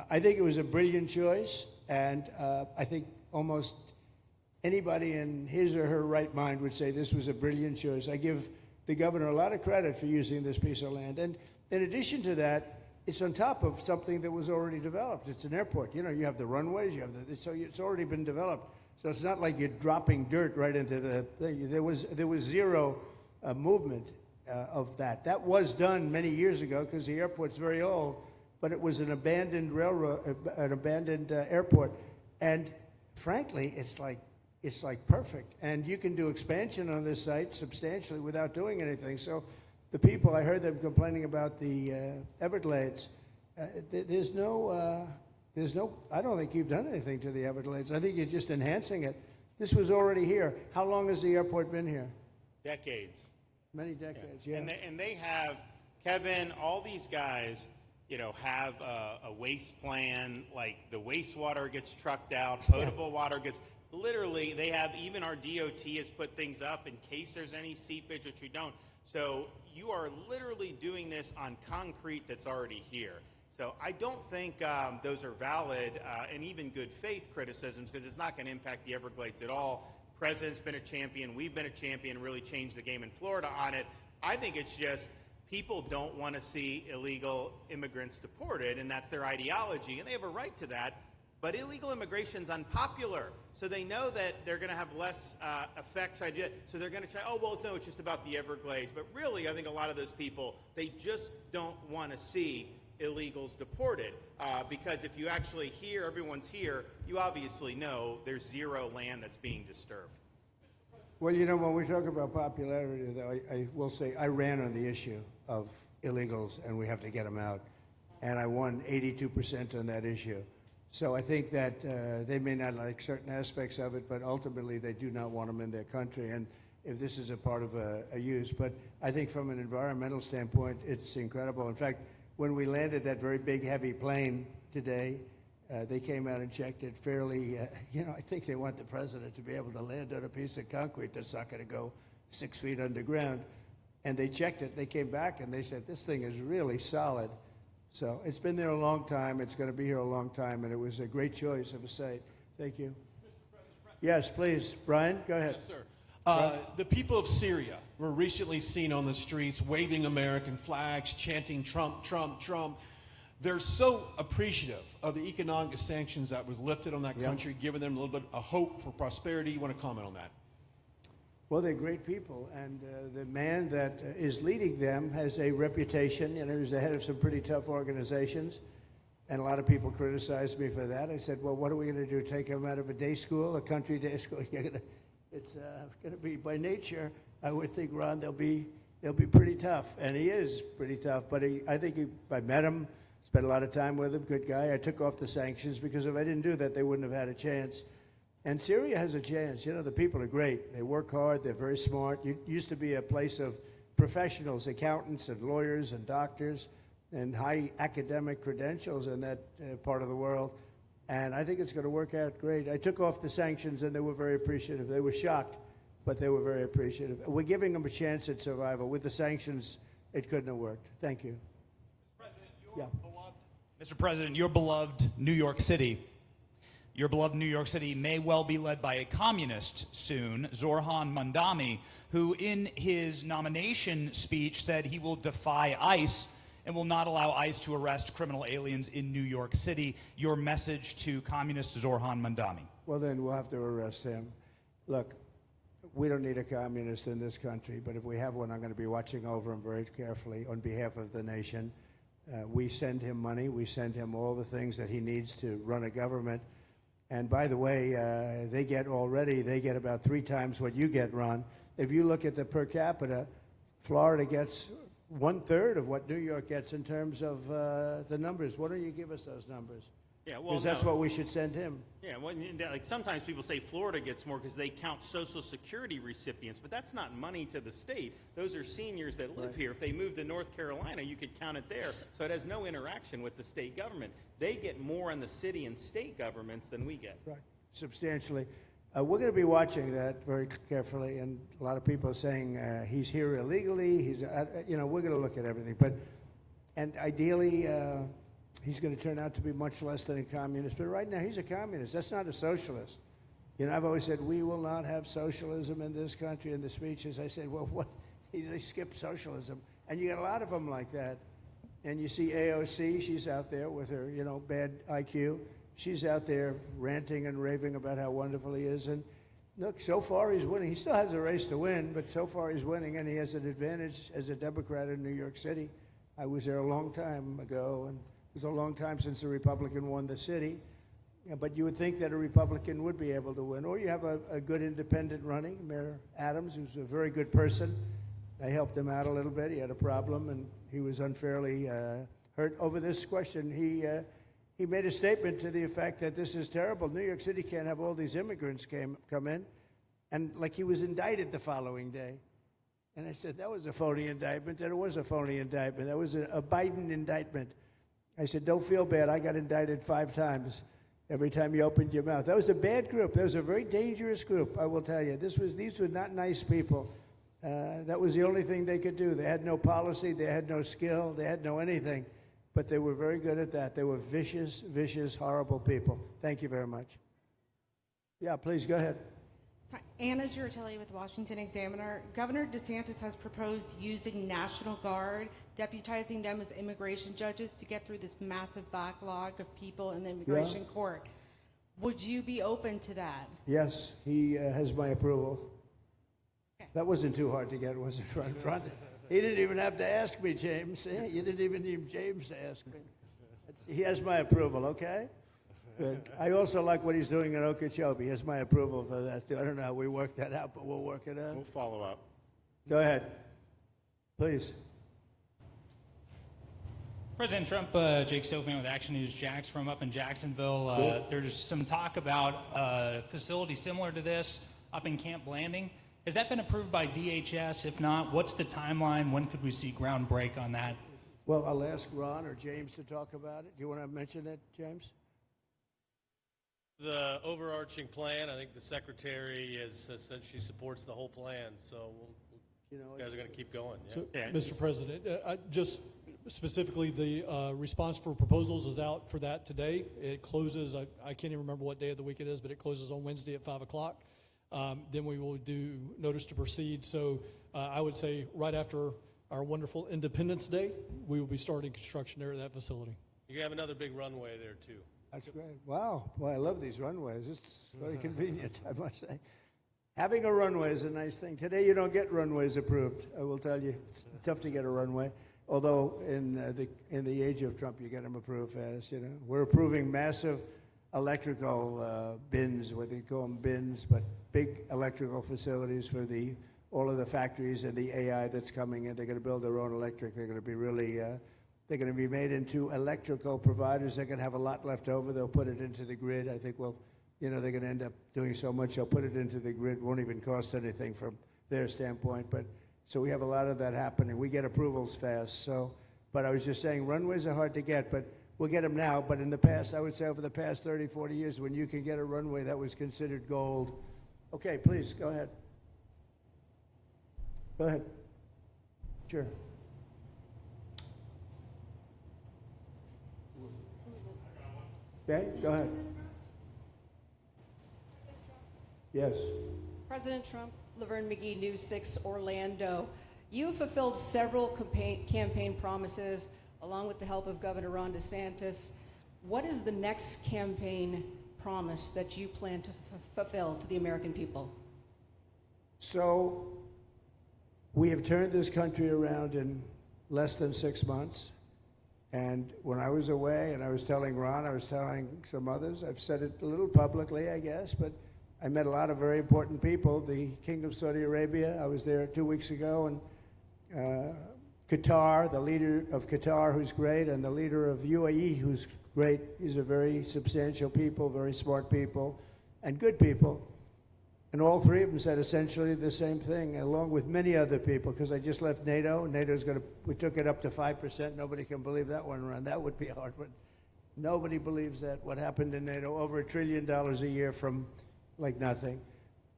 I think it was a brilliant choice, and I think almost anybody in his or her right mind would say this was a brilliant choice. I give the governor a lot of credit for using this piece of land. And in addition to that, it's on top of something that was already developed. It's an airport. You know, you have the runways, you have so it's already been developed. So it's not like you're dropping dirt right into the thing. There was zero movement of that. That was done many years ago because the airport's very old, but it was an abandoned railroad, an abandoned airport. And frankly, it's like perfect. And you can do expansion on this site substantially without doing anything. So the people, I heard them complaining about the Everglades. There's no, I don't think you've done anything to the Everglades. I think you're just enhancing it. This was already here. How long has the airport been here? Decades. Many decades, yeah. And they have, Kevin, all these guys, you know, have a waste plan, like the wastewater gets trucked out, potable water gets, literally, they have, even our DOT has put things up in case there's any seepage, which we don't. So you are literally doing this on concrete that's already here. So I don't think those are valid and even good faith criticisms, because it's not going to impact the Everglades at all. President's been a champion. We've been a champion, really changed the game in Florida on it. I think it's just people don't want to see illegal immigrants deported, and that's their ideology, and they have a right to that. But illegal immigration's unpopular, so they know that they're going to have less effect trying to do it. So they're going to try, oh, well, no, it's just about the Everglades. But really, I think a lot of those people, they just don't want to see illegals deported. Because if you actually hear everyone's here, you obviously know there's zero land that's being disturbed. Well, you know, when we talk about popularity, though, I will say I ran on the issue of illegals, and we have to get them out. And I won 82% on that issue. So I think that they may not like certain aspects of it, but ultimately they do not want them in their country. And if this is a part of a use, but I think from an environmental standpoint, it's incredible. In fact, when we landed that very big, heavy plane today, they came out and checked it fairly. You know, I think they want the president to be able to land on a piece of concrete that's not going to go 6 feet underground. And they checked it. They came back and they said, this thing is really solid. So it's been there a long time. It's going to be here a long time, and it was a great choice of a site. Thank you. Yes, please. Brian, go ahead. Yes, sir. The people of Syria were recently seen on the streets waving American flags, chanting Trump, Trump, Trump. They're so appreciative of the economic sanctions that was lifted on that country, giving them a little bit of hope for prosperity. You want to comment on that? Well, they're great people, and the man that is leading them has a reputation. You know, he's the head of some pretty tough organizations, and a lot of people criticized me for that. I said, well, what are we going to do, take him out of a day school, a country day school? It's going to be, by nature, I would think, Ron, they'll be pretty tough, and he is pretty tough, but I think I met him, spent a lot of time with him, good guy. I took off the sanctions because if I didn't do that, they wouldn't have had a chance. And Syria has a chance. You know, the people are great. They work hard. They're very smart. It used to be a place of professionals, accountants and lawyers and doctors and high academic credentials in that part of the world. And I think it's going to work out great. I took off the sanctions, and they were very appreciative. They were shocked, but they were very appreciative. We're giving them a chance at survival. With the sanctions, it couldn't have worked. Thank you. Mr. President, your beloved New York City. Your beloved New York City may well be led by a communist soon, Zoran Mandami, who in his nomination speech said he will defy ICE and will not allow ICE to arrest criminal aliens in New York City. Your message to communist Zoran Mandami. Well, then we'll have to arrest him. Look, we don't need a communist in this country, but if we have one, I'm going to be watching over him very carefully on behalf of the nation. We send him money. We send him all the things that he needs to run a government. And by the way, they get about 3 times what you get, Ron. If you look at the per capita, Florida gets 1/3 of what New York gets in terms of the numbers. Why don't you give us those numbers? Yeah, well, because that's what we should send him. Yeah, well, like sometimes people say Florida gets more because they count Social Security recipients, but that's not money to the state. Those are seniors that live here. If they moved to North Carolina, you could count it there. So it has no interaction with the state government. They get more in the city and state governments than we get. Right, substantially. We're going to be watching that very carefully, and a lot of people are saying he's here illegally. He's, we're going to look at everything, and ideally. He's going to turn out to be much less than a communist. But right now, he's a communist. That's not a socialist. You know, I've always said, we will not have socialism in this country. In the speeches, I said, well, what? They skipped socialism. And you get a lot of them like that. And you see AOC, she's out there with her, bad IQ. She's out there ranting and raving about how wonderful he is. And look, so far he's winning. He still has a race to win, but so far he's winning, and he has an advantage as a Democrat in New York City. I was there a long time ago, and it was a long time since a Republican won the city, but you would think that a Republican would be able to win. Or you have a good independent running, Mayor Adams, who's a very good person. I helped him out a little bit. He had a problem, and he was unfairly hurt over this question. He made a statement to the effect that this is terrible. New York City can't have all these immigrants come in, and like he was indicted the following day. And I said, that was a phony indictment, and it was a phony indictment. That was a Biden indictment. I said, don't feel bad. I got indicted 5 times every time you opened your mouth. That was a bad group. That was a very dangerous group, I will tell you. These were not nice people. That was the only thing they could do. They had no policy. They had no skill. They had no anything. But they were very good at that. They were vicious, vicious, horrible people. Thank you very much. Yeah, please, go ahead. Anna Giratelli with Washington Examiner. Governor DeSantis has proposed using National Guard, deputizing them as immigration judges to get through this massive backlog of people in the immigration court. Would you be open to that? Yes, he has my approval. That wasn't too hard to get, was it, front? He didn't even have to ask me, James. You didn't even need James to ask me. He has my approval, okay? Good. I also like what he's doing in Okeechobee. He has my approval for that, too. I don't know how we work that out, but we'll work it out. We'll follow up. Go ahead. Please. President Trump, Jake Stofan with Action News Jax from up in Jacksonville. There's some talk about a facility similar to this up in Camp Blanding. Has that been approved by DHS? If not, what's the timeline? When could we see ground break on that? Well, I'll ask Ron or James to talk about it. Do you want to mention it, James? The overarching plan, I think the secretary has said she supports the whole plan, so you guys are going to keep going. Yeah. So, Mr. President, just specifically, the response for proposals is out for that today. It closes, I can't even remember what day of the week it is, but it closes on Wednesday at 5 o'clock. Then we will do notice to proceed. So I would say right after our wonderful Independence Day, we will be starting construction there at that facility. You have another big runway there, too. That's great. Wow. Boy, I love these runways. It's very convenient, I must say. Having a runway is a nice thing. Today, you don't get runways approved. I will tell you, it's tough to get a runway. Although in the age of Trump, you get them approved fast. You know, we're approving massive electrical bins, what they call them bins, but big electrical facilities for all of the factories and the AI that's coming in. They're going to build their own electric. They're going to be really. They're going to be made into electrical providers. They're going to have a lot left over. They'll put it into the grid. I think, they're going to end up doing so much. They'll put it into the grid. Won't even cost anything from their standpoint. But so we have a lot of that happening. We get approvals fast. So, but I was just saying, runways are hard to get, but we'll get them now. But in the past, I would say over the past 30, 40 years, when you can get a runway, that was considered gold. Okay, please, go ahead. Go ahead. Sure. Okay, go ahead. Yes. President Trump, Laverne McGee, News 6, Orlando. You have fulfilled several campaign promises, along with the help of Governor Ron DeSantis. What is the next campaign promise that you plan to fulfill to the American people? So, we have turned this country around in less than 6 months. And when I was away, and I was telling Ron, I was telling some others, I've said it a little publicly, I guess, but I met a lot of very important people. The King of Saudi Arabia, I was there 2 weeks ago, and Qatar, the leader of Qatar, who's great, and the leader of UAE, who's great. These are very substantial people, very smart people, and good people. And all three of them said essentially the same thing, along with many other people, because I just left NATO. NATO's we took it up to 5%. Nobody can believe that one run. That would be hard, but nobody believes that. What happened in NATO, over $1 trillion a year from like nothing.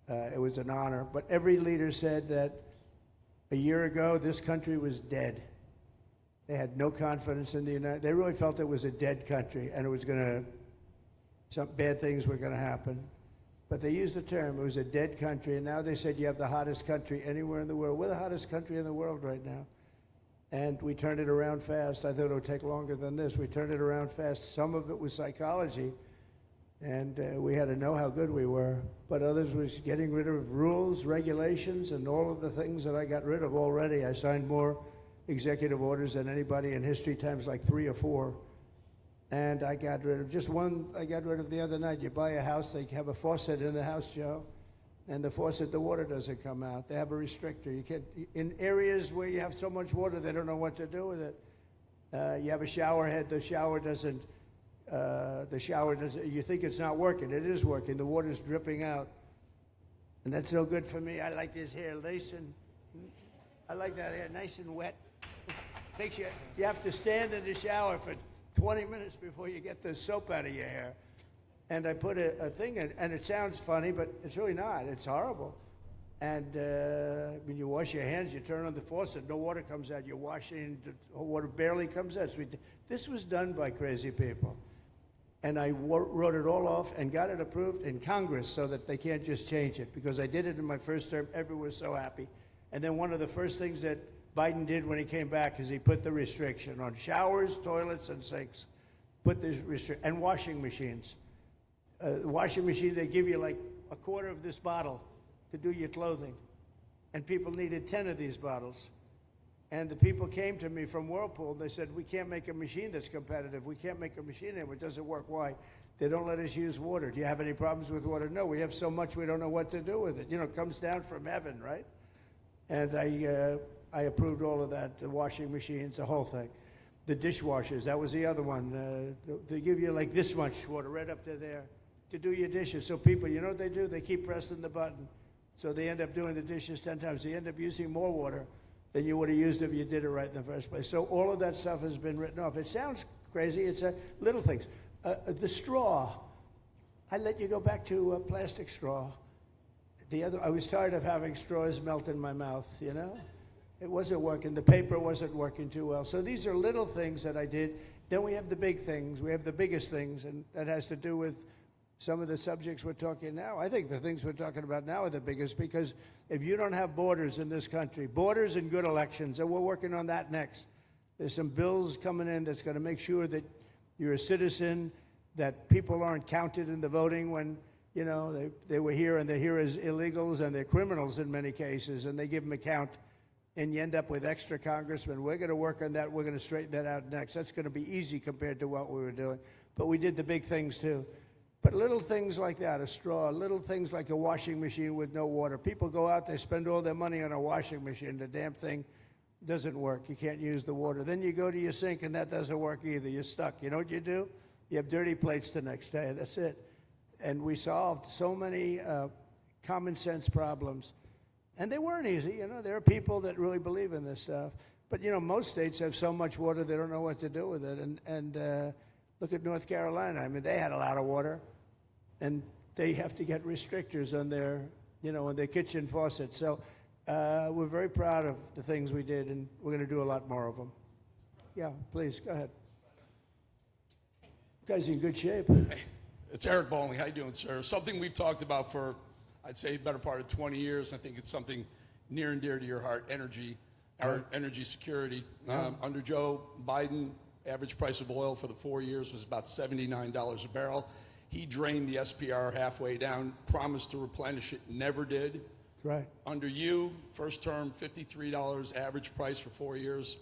It was an honor. But every leader said that a year ago, this country was dead. They had no confidence in the United. They really felt it was a dead country, and it was some bad things were going to happen. But they used the term, it was a dead country, and now they said you have the hottest country anywhere in the world. We're the hottest country in the world right now. And we turned it around fast. I thought it would take longer than this. We turned it around fast. Some of it was psychology, and we had to know how good we were. But others was getting rid of rules, regulations, and all of the things that I got rid of already. I signed more executive orders than anybody in history, times like 3 or 4. And I got rid of just one. I got rid of the other night. You buy a house, they have a faucet in the house, Joe, and the faucet, the water doesn't come out. They have a restrictor. You can't, in areas where you have so much water, they don't know what to do with it. You have a shower head, the shower doesn't, you think it's not working. It is working. The water's dripping out. And that's no good for me. I like this hair nice and, I like that hair nice and wet. Takes you have to stand in the shower for 20 minutes before you get the soap out of your hair. And I put a thing in, and it sounds funny, but it's really not. It's horrible. And when you wash your hands, you turn on the faucet, no water comes out. You're washing, the water barely comes out. So this was done by crazy people. And I wrote it all off and got it approved in Congress so that they can't just change it, because I did it in my first term. Everyone was so happy. And then one of the first things that Biden did when he came back is he put the restriction on showers, toilets, and sinks. Put this and washing machines. The washing machine, they give you like a quarter of this bottle to do your clothing. And people needed 10 of these bottles. And the people came to me from Whirlpool. They said, we can't make a machine that's competitive. We can't make a machine anymore. It doesn't work. Why? They don't let us use water. Do you have any problems with water? No, we have so much we don't know what to do with it. You know, it comes down from heaven, right? And I approved all of that, the washing machines, the whole thing. The dishwashers, that was the other one. They give you like this much water right up to there to do your dishes. So people, you know what they do? They keep pressing the button. So they end up doing the dishes 10 times. They end up using more water than you would have used if you did it right in the first place. So all of that stuff has been written off. It sounds crazy. It's little things. The straw. I let you go back to a plastic straw. I was tired of having straws melt in my mouth, you know? It wasn't working. The paper wasn't working too well. So these are little things that I did. Then we have the big things. We have the biggest things, and that has to do with some of the subjects we're talking now. I think the things we're talking about now are the biggest, because if you don't have borders in this country, borders and good elections, and we're working on that next. There's some bills coming in that's going to make sure that you're a citizen, that people aren't counted in the voting when, you know, they were here and they're here as illegals and they're criminals in many cases, and they give them a count, and you end up with extra congressmen. We're going to work on that. We're going to straighten that out next. That's going to be easy compared to what we were doing. But we did the big things too. But little things like that, a straw, little things like a washing machine with no water. People go out, they spend all their money on a washing machine. The damn thing doesn't work. You can't use the water. Then you go to your sink, and that doesn't work either. You're stuck. You know what you do? You have dirty plates the next day. That's it. And we solved so many common sense problems. And they weren't easy. You know, there are people that really believe in this stuff. But, you know, most states have so much water, they don't know what to do with it. And look at North Carolina. I mean, they had a lot of water, and they have to get restrictors on their, you know, on their kitchen faucet. So we're very proud of the things we did, and we're going to do a lot more of them. Yeah, please, go ahead. You guys in good shape. Hey, it's Eric Bowling. How you doing, sir? Something we've talked about for, I'd say, the better part of 20 years. I think it's something near and dear to your heart, energy, our energy security. Yeah. Under Joe Biden, average price of oil for the 4 years was about $79 a barrel. He drained the SPR halfway down, promised to replenish it, never did. Right. Under you, first term, $53 average price for 4 years.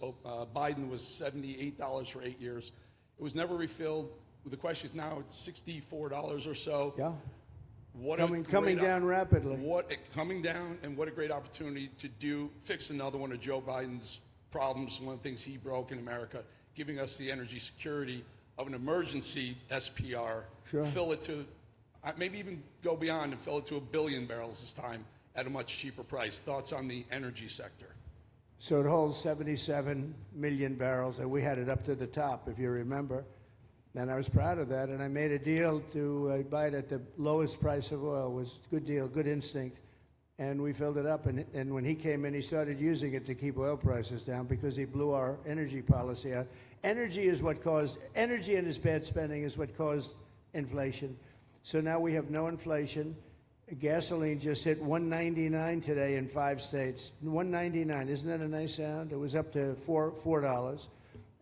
Biden was $78 for 8 years. It was never refilled. The question is now it's $64 or so. Yeah. What coming down rapidly. Coming down, and what a great opportunity to fix another one of Joe Biden's problems, one of the things he broke in America, giving us the energy security of an emergency SPR, Sure. fill it to, maybe even go beyond and fill it to 1 billion barrels this time at a much cheaper price. Thoughts on the energy sector? So it holds 77 million barrels, and we had it up to the top, if you remember. And I was proud of that, and I made a deal to buy it at the lowest price of oil. It was a good deal, good instinct. And we filled it up, and when he came in, he started using it to keep oil prices down because he blew our energy policy out. Energy and his bad spending is what caused inflation. So now we have no inflation. Gasoline just hit $1.99 today in 5 states. $1.99, isn't that a nice sound? It was up to $4,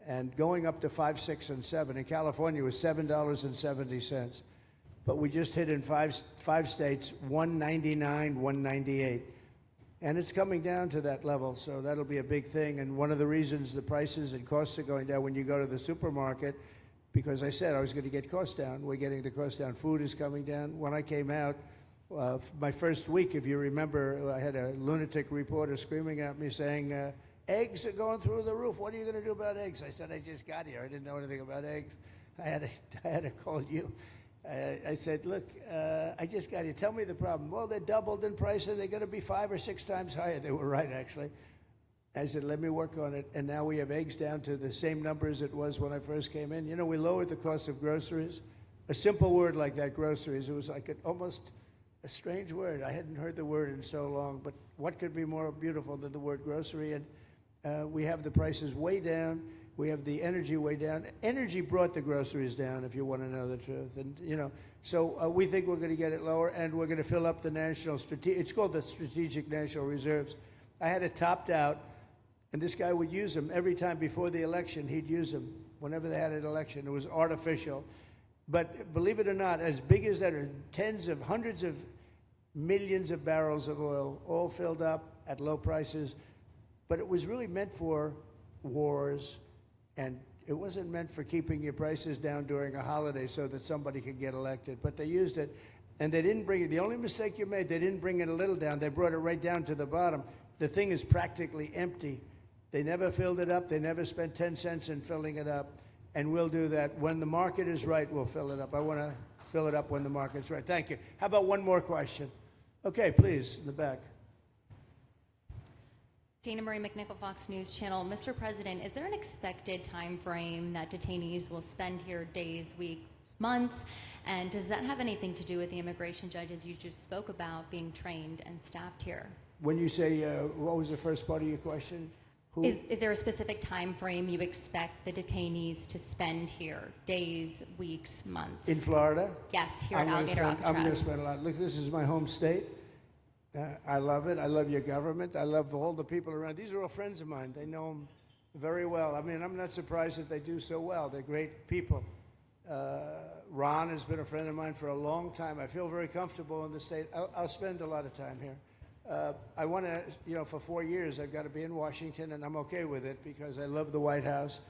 and going up to 5, 6, and 7. In California, it was $7.70. But we just hit in five states $1.99, $1.98. And it's coming down to that level, so that'll be a big thing. And one of the reasons the prices and costs are going down when you go to the supermarket, because I said I was going to get costs down. We're getting the cost down. Food is coming down. When I came out, my first week, if you remember, I had a lunatic reporter screaming at me saying, eggs are going through the roof. What are you going to do about eggs? I said, I just got here. I didn't know anything about eggs. I had to call you. I said, look, I just got here. Tell me the problem. Well, they're doubled in price, and they're going to be 5 or 6 times higher. They were right, actually. I said, let me work on it. And now we have eggs down to the same numbers it was when I first came in. You know, we lowered the cost of groceries. A simple word like that, groceries, it was like almost a strange word. I hadn't heard the word in so long, but what could be more beautiful than the word grocery? And we have the prices way down. We have the energy way down. Energy brought the groceries down, if you want to know the truth. And, you know, so we think we're going to get it lower, and we're going to fill up the national it's called the Strategic National Reserves. I had it topped out, and this guy would use them every time before the election. He'd use them whenever they had an election. It was artificial. But believe it or not, as big as that are tens of hundreds of millions of barrels of oil, all filled up at low prices. But it was really meant for wars, and it wasn't meant for keeping your prices down during a holiday so that somebody could get elected. But they used it, and they didn't bring it. The only mistake you made, they didn't bring it a little down. They brought it right down to the bottom. The thing is practically empty. They never filled it up. They never spent 10 cents in filling it up. And we'll do that. When the market is right, we'll fill it up. I want to fill it up when the market's right. Thank you. How about one more question? Okay, please, in the back. Dana Marie McNichol, Fox News Channel. Mr. President, is there an expected time frame that detainees will spend here, days, weeks, months? And does that have anything to do with the immigration judges you just spoke about being trained and staffed here? When you say, what was the first part of your question? Is there a specific time frame you expect the detainees to spend here? Days, weeks, months? In Florida? Yes, here at Alligator Alcatraz. I'm going to spend a lot. Look, this is my home state. I love it. I love your government. I love all the people around. These are all friends of mine. They know them very well. I mean, I'm not surprised that they do so well. They're great people. Ron has been a friend of mine for a long time. I feel very comfortable in the state. I'll spend a lot of time here. I want to, you know, for 4 years I've got to be in Washington, and I'm okay with it because I love the White House.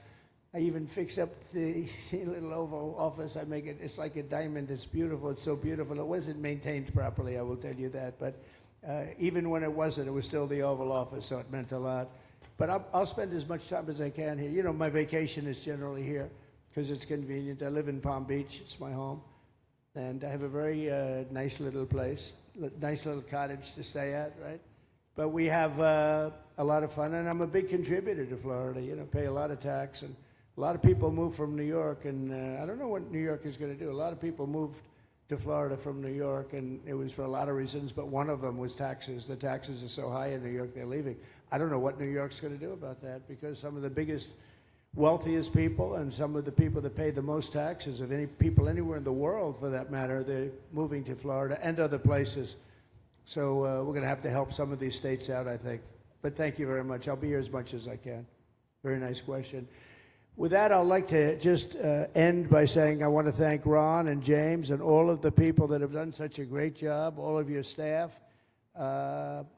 I even fix up the little Oval Office. I make it, it's like a diamond. It's beautiful. It's so beautiful. It wasn't maintained properly, I will tell you that. But even when it wasn't, it was still the Oval Office, so it meant a lot. But I'll spend as much time as I can here. You know, my vacation is generally here because it's convenient. I live in Palm Beach. It's my home. And I have a very nice little place, nice little cottage to stay at, right? But we have a lot of fun, and I'm a big contributor to Florida, you know, pay a lot of tax. And a lot of people move from New York, and I don't know what New York is going to do. A lot of people moved to Florida from New York, and it was for a lot of reasons, but one of them was taxes. The taxes are so high in New York, they're leaving. I don't know what New York's going to do about that, because some of the biggest, wealthiest people and some of the people that pay the most taxes of any people anywhere in the world, for that matter, they're moving to Florida and other places. So we're going to have to help some of these states out, I think. But thank you very much. I'll be here as much as I can. Very nice question. With that, I'd like to just end by saying I want to thank Ron and James and all of the people that have done such a great job, all of your staff.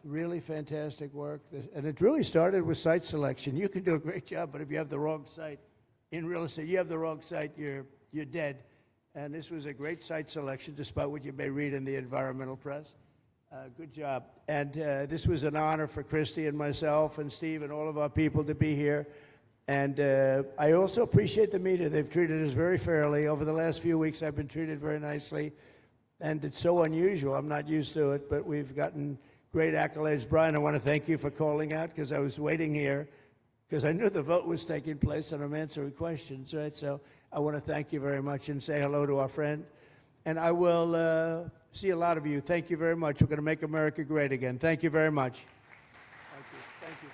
Really fantastic work. And it really started with site selection. You can do a great job, but if you have the wrong site in real estate, you have the wrong site, you're dead. And this was a great site selection, despite what you may read in the environmental press. Good job. And this was an honor for Christy and myself and Steve and all of our people to be here. And I also appreciate the media. They've treated us very fairly. Over the last few weeks, I've been treated very nicely. And it's so unusual. I'm not used to it, but we've gotten great accolades. Brian, I want to thank you for calling out, because I was waiting here because I knew the vote was taking place and I'm answering questions, right? So I want to thank you very much and say hello to our friend. And I will see a lot of you. Thank you very much. We're going to make America great again. Thank you very much. Thank you. Thank you.